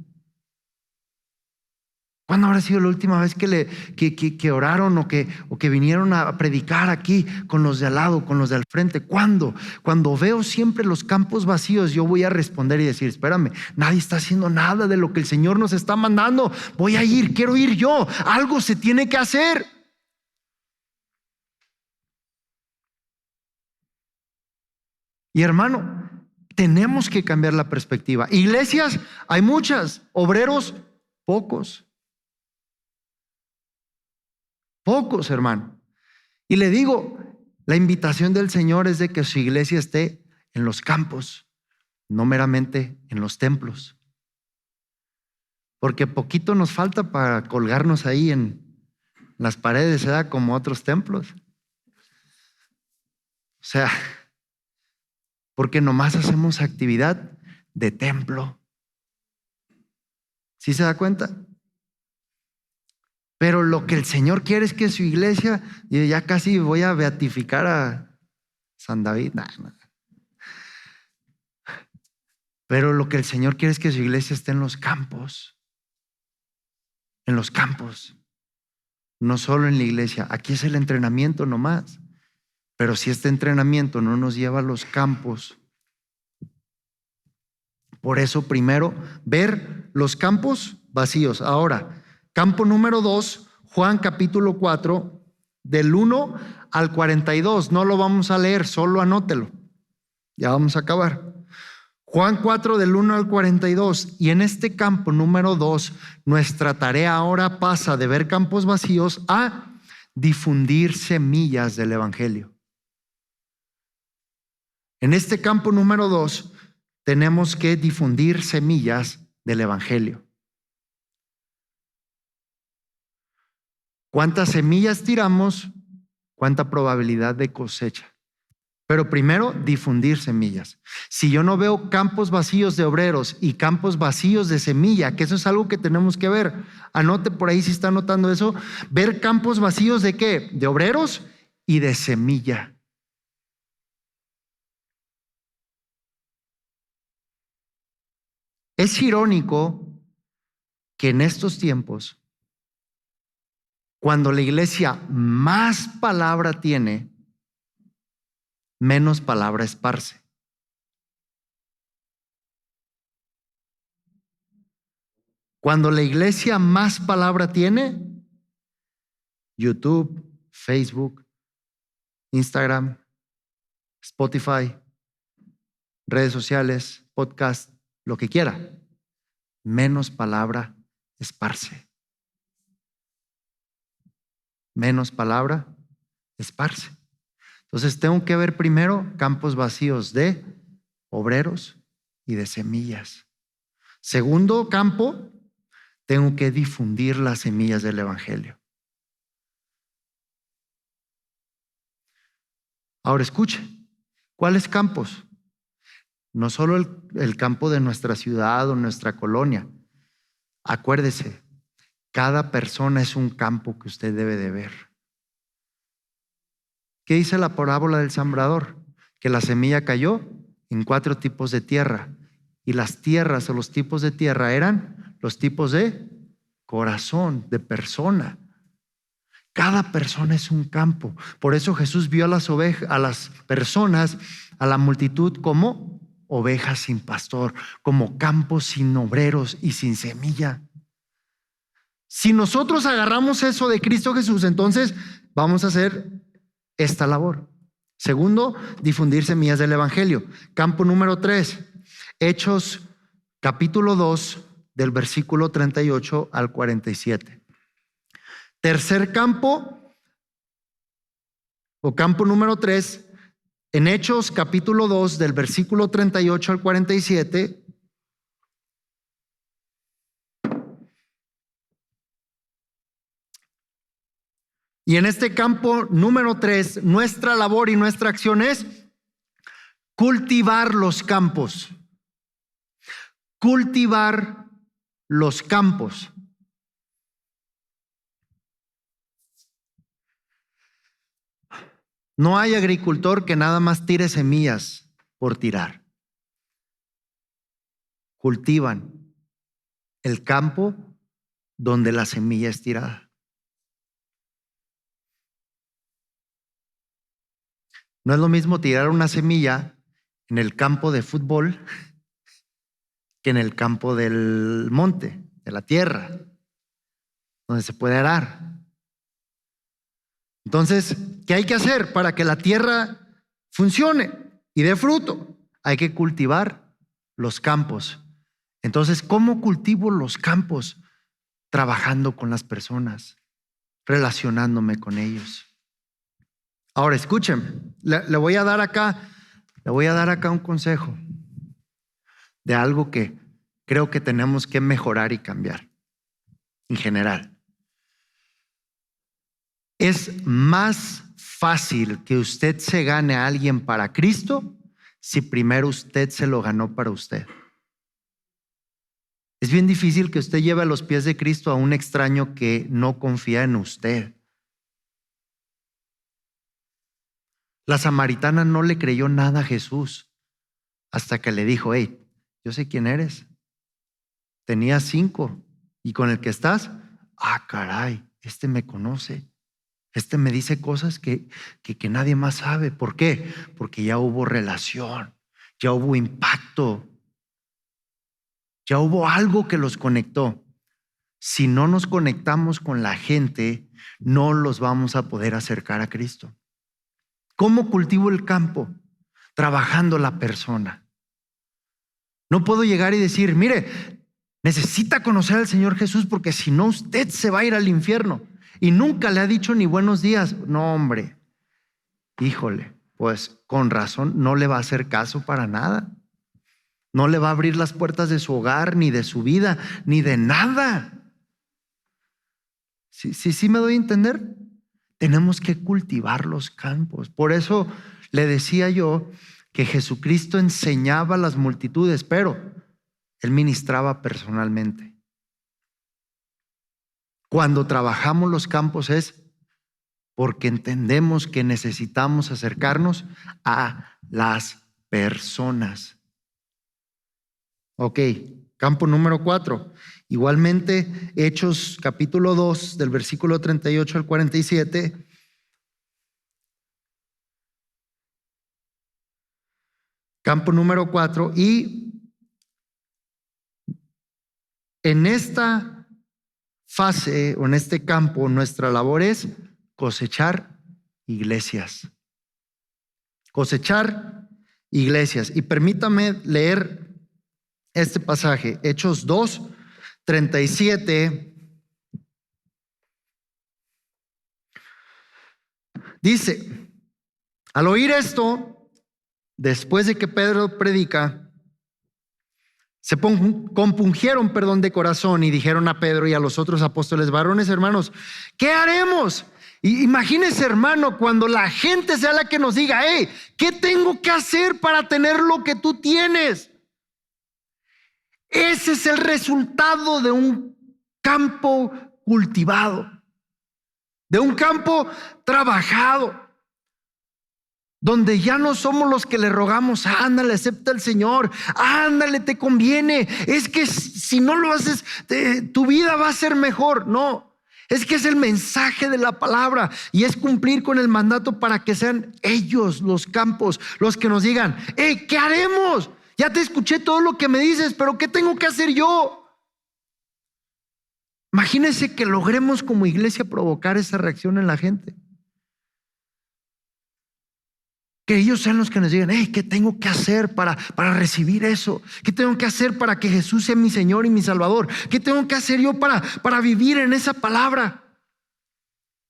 ¿Cuándo habrá sido la última vez que oraron o que vinieron a predicar aquí con los de al lado, con los de al frente? ¿Cuándo? Cuando veo siempre los campos vacíos, yo voy a responder y decir, espérame, nadie está haciendo nada de lo que el Señor nos está mandando. Voy a ir, quiero ir yo. Algo se tiene que hacer. Y hermano, tenemos que cambiar la perspectiva. Iglesias, hay muchas. Obreros, pocos. Pocos, hermano. Y le digo, la invitación del Señor es de que su iglesia esté en los campos, no meramente en los templos. Porque poquito nos falta para colgarnos ahí en las paredes, ¿verdad? Como otros templos. O sea, porque nomás hacemos actividad de templo. ¿Sí se da cuenta? Pero lo que el Señor quiere es que su iglesia, y ya casi voy a beatificar a San David, pero lo que el Señor quiere es que su iglesia esté en los campos, no solo en la iglesia. Aquí es el entrenamiento nomás, pero si este entrenamiento no nos lleva a los campos, por eso primero ver los campos vacíos. Ahora, campo número 2, Juan capítulo 4, del 1 al 42. No lo vamos a leer, solo anótelo. Ya vamos a acabar. Juan 4, del 1 al 42. Y en este campo número 2, nuestra tarea ahora pasa de ver campos vacíos a difundir semillas del evangelio. En este campo número 2, tenemos que difundir semillas del evangelio. ¿Cuántas semillas tiramos? ¿Cuánta probabilidad de cosecha? Pero primero, difundir semillas. Si yo no veo campos vacíos de obreros y campos vacíos de semilla, que eso es algo que tenemos que ver. Anote por ahí si está anotando eso. Ver campos vacíos ¿de qué? De obreros y de semilla. Es irónico que en estos tiempos, cuando la iglesia más palabra tiene, menos palabra esparce. Cuando la iglesia más palabra tiene, YouTube, Facebook, Instagram, Spotify, redes sociales, podcast, lo que quiera, menos palabra esparce. Menos palabra esparce. Entonces tengo que ver primero campos vacíos de obreros y de semillas. Segundo campo, tengo que difundir las semillas del evangelio. Ahora escuche, ¿cuáles campos? No solo el campo de nuestra ciudad o nuestra colonia. Acuérdese, cada persona es un campo que usted debe de ver. ¿Qué dice la parábola del sembrador? Que la semilla cayó en 4 tipos de tierra. Y las tierras o los tipos de tierra eran los tipos de corazón, de persona. Cada persona es un campo. Por eso Jesús vio a las personas, a la multitud como ovejas sin pastor, como campos sin obreros y sin semilla. Si nosotros agarramos eso de Cristo Jesús, entonces vamos a hacer esta labor. Segundo, difundir semillas del evangelio. Campo número 3, Hechos capítulo 2, del versículo 38 al 47. Tercer campo, o campo número 3, en Hechos capítulo 2, del versículo 38 al 47. Y en este campo número 3, nuestra labor y nuestra acción es cultivar los campos. Cultivar los campos. No hay agricultor que nada más tire semillas por tirar. Cultivan el campo donde la semilla es tirada. No es lo mismo tirar una semilla en el campo de fútbol que en el campo del monte, de la tierra, donde se puede arar. Entonces, ¿qué hay que hacer para que la tierra funcione y dé fruto? Hay que cultivar los campos. Entonces, ¿cómo cultivo los campos? Trabajando con las personas, relacionándome con ellos. Ahora, escuchen, le voy a dar acá un consejo de algo que creo que tenemos que mejorar y cambiar en general. Es más fácil que usted se gane a alguien para Cristo si primero usted se lo ganó para usted. Es bien difícil que usted lleve a los pies de Cristo a un extraño que no confía en usted. La samaritana no le creyó nada a Jesús hasta que le dijo: hey, yo sé quién eres. Tenías 5 y con el que estás, caray, este me conoce. Este me dice cosas que nadie más sabe. ¿Por qué? Porque ya hubo relación, ya hubo impacto, ya hubo algo que los conectó. Si no nos conectamos con la gente, no los vamos a poder acercar a Cristo. ¿Cómo cultivo el campo? Trabajando la persona. No puedo llegar y decir: mire, necesita conocer al Señor Jesús porque si no usted se va a ir al infierno. Y nunca le ha dicho ni buenos días. No, hombre, híjole, pues con razón no le va a hacer caso para nada. No le va a abrir las puertas de su hogar, ni de su vida, ni de nada. Sí me doy a entender. Tenemos que cultivar los campos. Por eso le decía yo que Jesucristo enseñaba a las multitudes, pero Él ministraba personalmente. Cuando trabajamos los campos es porque entendemos que necesitamos acercarnos a las personas. Ok, campo número 4. Igualmente, Hechos capítulo 2, del versículo 38 al 47. Campo número 4. Y en esta fase o en este campo, nuestra labor es cosechar iglesias. Cosechar iglesias. Y permítame leer este pasaje, Hechos 2, 37. Dice: al oír esto, después de que Pedro predica, compungieron, de corazón y dijeron a Pedro y a los otros apóstoles: varones, hermanos, ¿qué haremos? Y imagínese, hermano, cuando la gente sea la que nos diga: hey, ¿qué tengo que hacer para tener lo que tú tienes? Ese es el resultado de un campo cultivado, de un campo trabajado, donde ya no somos los que le rogamos: ándale, acepta al Señor, ándale, te conviene, es que si no lo haces, tu vida va a ser mejor. No, es que es el mensaje de la palabra y es cumplir con el mandato para que sean ellos los campos los que nos digan: hey, ¿qué haremos? Ya te escuché todo lo que me dices, pero ¿qué tengo que hacer yo? Imagínense que logremos como iglesia provocar esa reacción en la gente. Que ellos sean los que nos digan: hey, ¿qué tengo que hacer para recibir eso? ¿Qué tengo que hacer para que Jesús sea mi Señor y mi Salvador? ¿Qué tengo que hacer yo para vivir en esa palabra?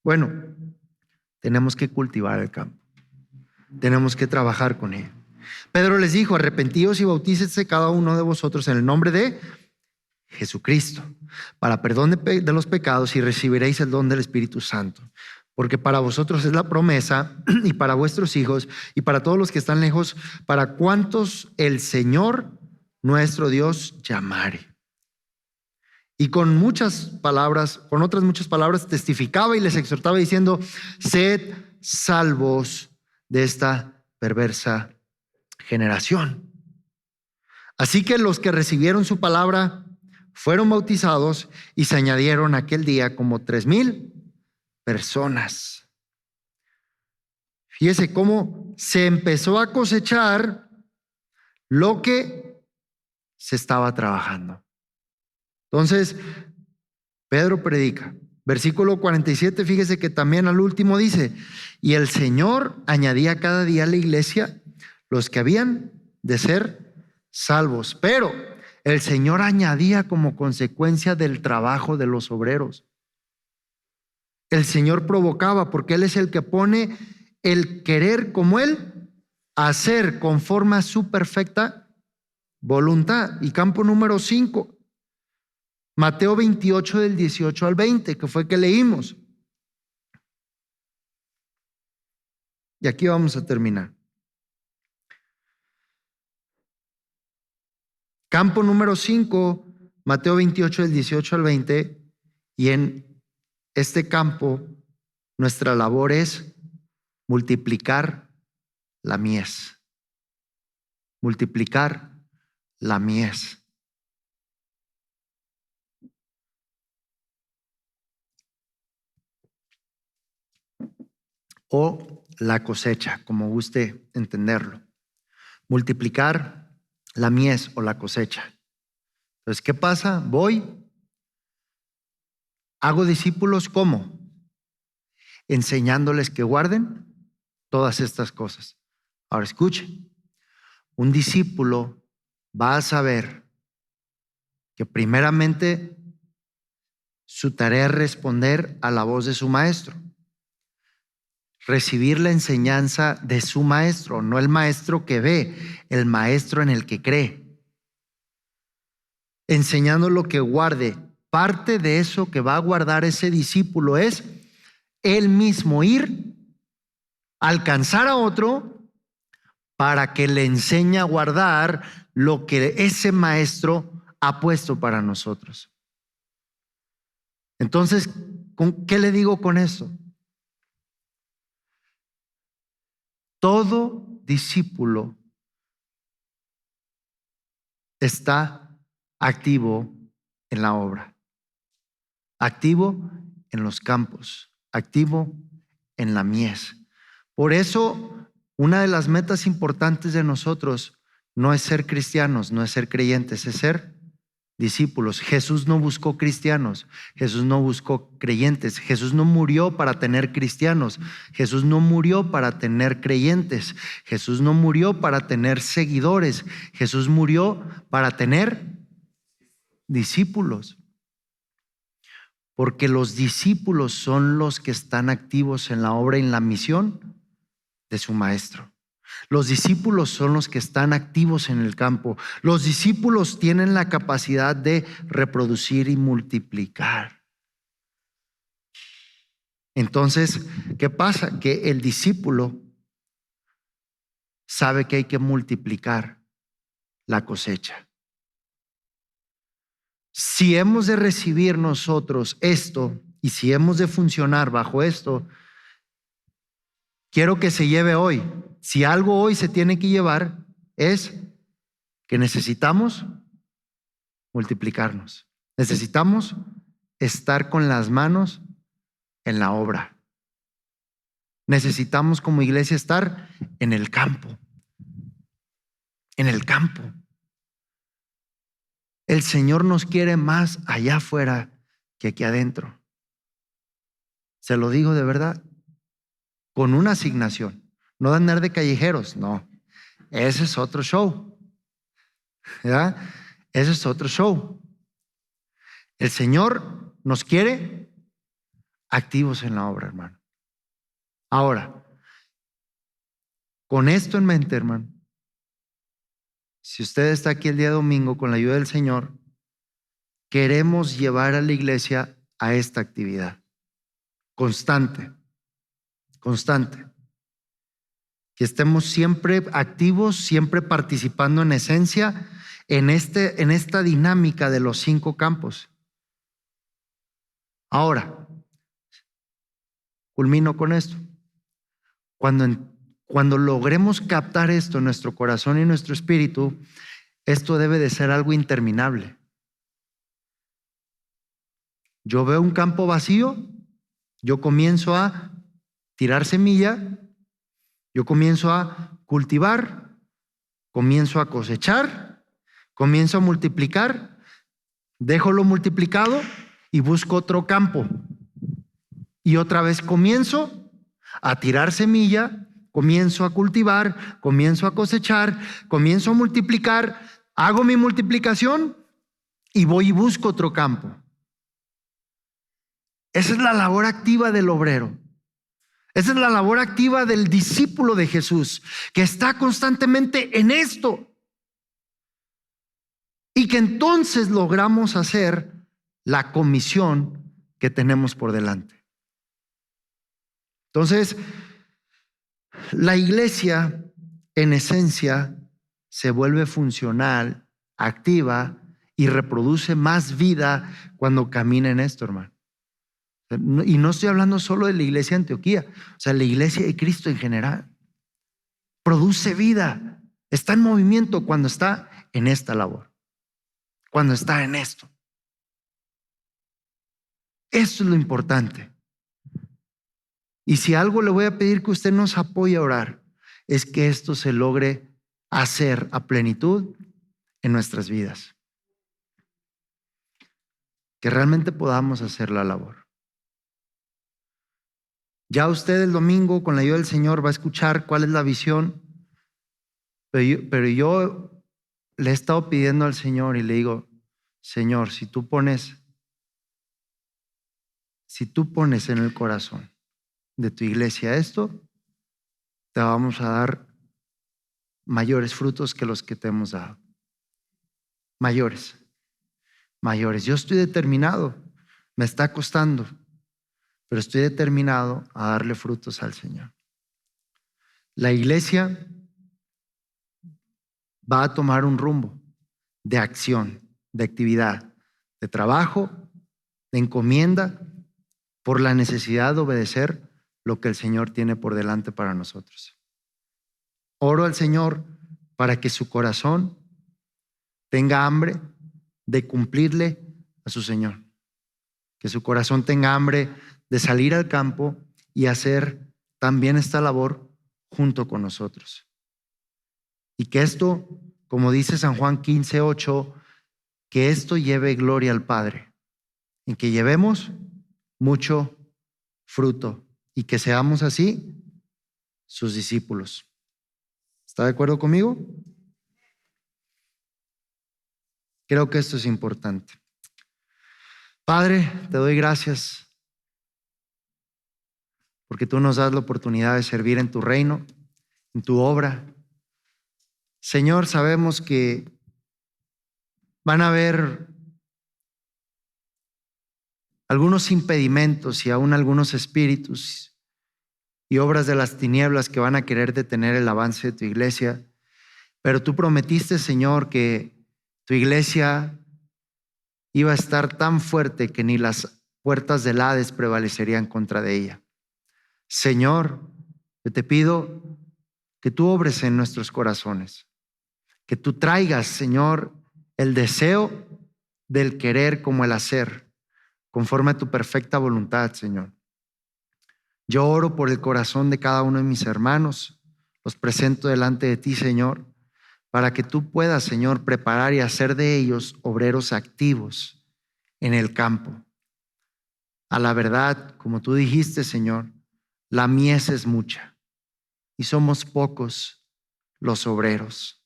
Bueno, tenemos que cultivar el campo. Tenemos que trabajar con él. Pedro les dijo: arrepentíos y bautícense cada uno de vosotros en el nombre de Jesucristo para perdón de los pecados, y recibiréis el don del Espíritu Santo. Porque para vosotros es la promesa, y para vuestros hijos, y para todos los que están lejos, para cuantos el Señor nuestro Dios llamare. Y con otras muchas palabras testificaba y les exhortaba diciendo: sed salvos de esta perversa generación. Así que los que recibieron su palabra fueron bautizados, y se añadieron aquel día como 3,000 personas. Fíjese cómo se empezó a cosechar lo que se estaba trabajando. Entonces, Pedro predica. Versículo 47, fíjese que también al último dice: y el Señor añadía cada día a la iglesia los que habían de ser salvos. Pero el Señor añadía como consecuencia del trabajo de los obreros. El Señor provocaba, porque Él es el que pone el querer como Él, hacer conforme a su perfecta voluntad. Y campo número 5, Mateo 28 del 18 al 20, que fue que leímos. Y aquí vamos a terminar. Campo número 5, Mateo 28 del 18 al 20, y en este campo nuestra labor es multiplicar la mies. Multiplicar la mies. O la cosecha, como guste entenderlo. Multiplicar la mies o la cosecha. Entonces, ¿qué pasa? Hago discípulos, ¿cómo? Enseñándoles que guarden todas estas cosas. Ahora escuche, un discípulo va a saber que primeramente su tarea es responder a la voz de su maestro, recibir la enseñanza de su maestro, no el maestro que ve, el maestro en el que cree, enseñando lo que guarde. Parte de eso que va a guardar ese discípulo es él mismo ir, alcanzar a otro para que le enseñe a guardar lo que ese maestro ha puesto para nosotros. Entonces, ¿qué le digo con eso? Todo discípulo está activo en la obra, activo en los campos, activo en la mies. Por eso, una de las metas importantes de nosotros no es ser cristianos, no es ser creyentes, es ser discípulos. Jesús no buscó cristianos, Jesús no buscó creyentes, Jesús no murió para tener cristianos, Jesús no murió para tener creyentes, Jesús no murió para tener seguidores, Jesús murió para tener discípulos. Porque los discípulos son los que están activos en la obra y en la misión de su maestro. Los discípulos son los que están activos en el campo. Los discípulos tienen la capacidad de reproducir y multiplicar. Entonces, ¿qué pasa? Que el discípulo sabe que hay que multiplicar la cosecha. Si hemos de recibir nosotros esto y si hemos de funcionar bajo esto, quiero que se lleve hoy. Si algo hoy se tiene que llevar es que necesitamos multiplicarnos. Necesitamos estar con las manos en la obra. Necesitamos como iglesia estar en el campo. En el campo. El Señor nos quiere más allá afuera que aquí adentro. Se lo digo de verdad. Con una asignación. No de andar de callejeros, no. Ese es otro show. ¿Verdad? Ese es otro show. El Señor nos quiere activos en la obra, hermano. Ahora, con esto en mente, hermano, si usted está aquí el día domingo con la ayuda del Señor, queremos llevar a la iglesia a esta actividad constante, constante. Que estemos siempre activos, siempre participando en esencia en esta dinámica de los 5 campos. Ahora, culmino con esto. Cuando logremos captar esto en nuestro corazón y nuestro espíritu, esto debe de ser algo interminable. Yo veo un campo vacío, yo comienzo a tirar semilla, yo comienzo a cultivar, comienzo a cosechar, comienzo a multiplicar, dejo lo multiplicado y busco otro campo. Y otra vez comienzo a tirar semilla, comienzo a cultivar, comienzo a cosechar, comienzo a multiplicar, hago mi multiplicación y voy y busco otro campo. Esa es la labor activa del obrero. Esa es la labor activa del discípulo de Jesús, que está constantemente en esto. Y que entonces logramos hacer la comisión que tenemos por delante. Entonces, la iglesia en esencia se vuelve funcional, activa y reproduce más vida cuando camina en esto, hermano. Y no estoy hablando solo de la iglesia de Antioquía, o sea, la iglesia de Cristo en general. Produce vida, está en movimiento cuando está en esta labor, cuando está en esto. Eso es lo importante. Y si algo le voy a pedir que usted nos apoye a orar, es que esto se logre hacer a plenitud en nuestras vidas. Que realmente podamos hacer la labor. Ya usted el domingo, con la ayuda del Señor, va a escuchar cuál es la visión. Pero yo le he estado pidiendo al Señor y le digo, Señor, si tú pones en el corazón de tu iglesia esto, te vamos a dar mayores frutos que los que te hemos dado. Mayores. Yo estoy determinado, me está costando, pero estoy determinado a darle frutos al Señor. La iglesia va a tomar un rumbo de acción, de actividad, de trabajo, de encomienda, por la necesidad de obedecer lo que el Señor tiene por delante para nosotros. Oro al Señor para que su corazón tenga hambre de cumplirle a su Señor. Que su corazón tenga hambre de salir al campo y hacer también esta labor junto con nosotros. Y que esto, como dice San Juan 15:8, que esto lleve gloria al Padre, en que llevemos mucho fruto y que seamos así sus discípulos. ¿Está de acuerdo conmigo? Creo que esto es importante. Padre, te doy gracias porque tú nos das la oportunidad de servir en tu reino en tu obra. Señor, sabemos que van a haber algunos impedimentos y aún algunos espíritus y obras de las tinieblas que van a querer detener el avance de tu iglesia. Pero tú prometiste, Señor, que tu iglesia iba a estar tan fuerte que ni las puertas del Hades prevalecerían contra de ella. Señor, yo te pido que tú obres en nuestros corazones, que tú traigas, Señor, el deseo del querer como el hacer, conforme a tu perfecta voluntad, Señor. Yo oro por el corazón de cada uno de mis hermanos, los presento delante de ti, Señor, para que tú puedas, Señor, preparar y hacer de ellos obreros activos en el campo. A la verdad, como tú dijiste, Señor, la mies es mucha y somos pocos los obreros.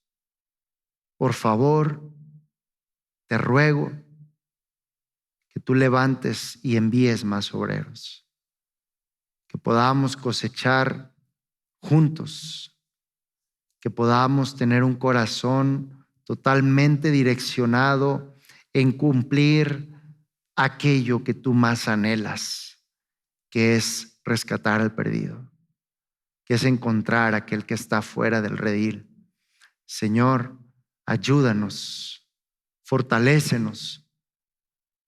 Por favor, te ruego que tú levantes y envíes más obreros, que podamos cosechar juntos, que podamos tener un corazón totalmente direccionado en cumplir aquello que tú más anhelas, que es rescatar al perdido, que es encontrar a aquel que está fuera del redil. Señor, ayúdanos, fortalécenos,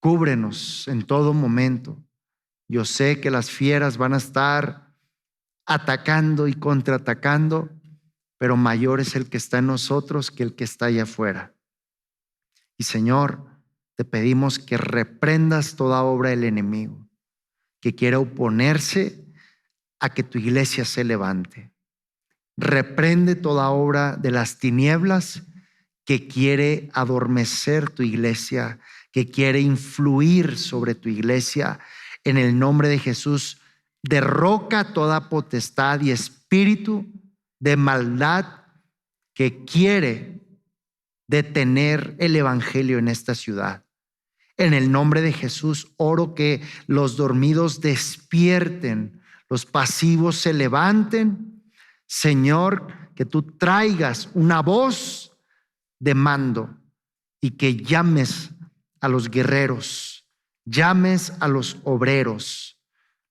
cúbrenos en todo momento. Yo sé que las fieras van a estar atacando y contraatacando, pero mayor es el que está en nosotros que el que está allá afuera. Y Señor, te pedimos que reprendas toda obra del enemigo que quiera oponerse a que tu iglesia se levante. Reprende toda obra de las tinieblas que quiere adormecer tu iglesia, que quiere influir sobre tu iglesia. En el nombre de Jesús, derroca toda potestad y espíritu de maldad que quiere detener el evangelio en esta ciudad. En el nombre de Jesús, oro que los dormidos despierten, los pasivos se levanten. Señor, que tú traigas una voz de mando y que llames a los guerreros, llames a los obreros,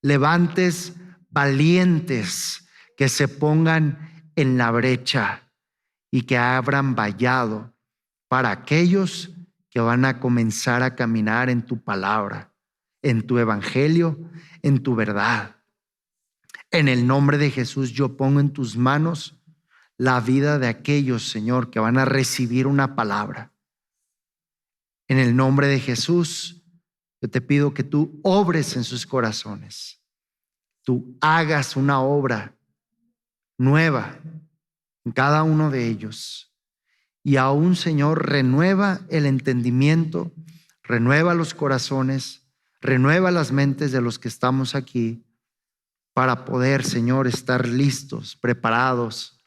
levantes valientes que se pongan en la brecha y que abran vallado para aquellos que van a comenzar a caminar en tu palabra, en tu evangelio, en tu verdad. En el nombre de Jesús, yo pongo en tus manos la vida de aquellos, Señor, que van a recibir una palabra. En el nombre de Jesús, yo te pido que tú obres en sus corazones. Tú hagas una obra nueva en cada uno de ellos. Y aún, Señor, renueva el entendimiento, renueva los corazones, renueva las mentes de los que estamos aquí para poder, Señor, estar listos, preparados,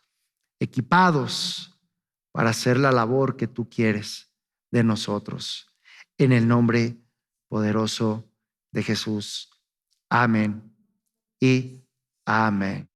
equipados para hacer la labor que tú quieres de nosotros. En el nombre poderoso de Jesús. Amén y amén.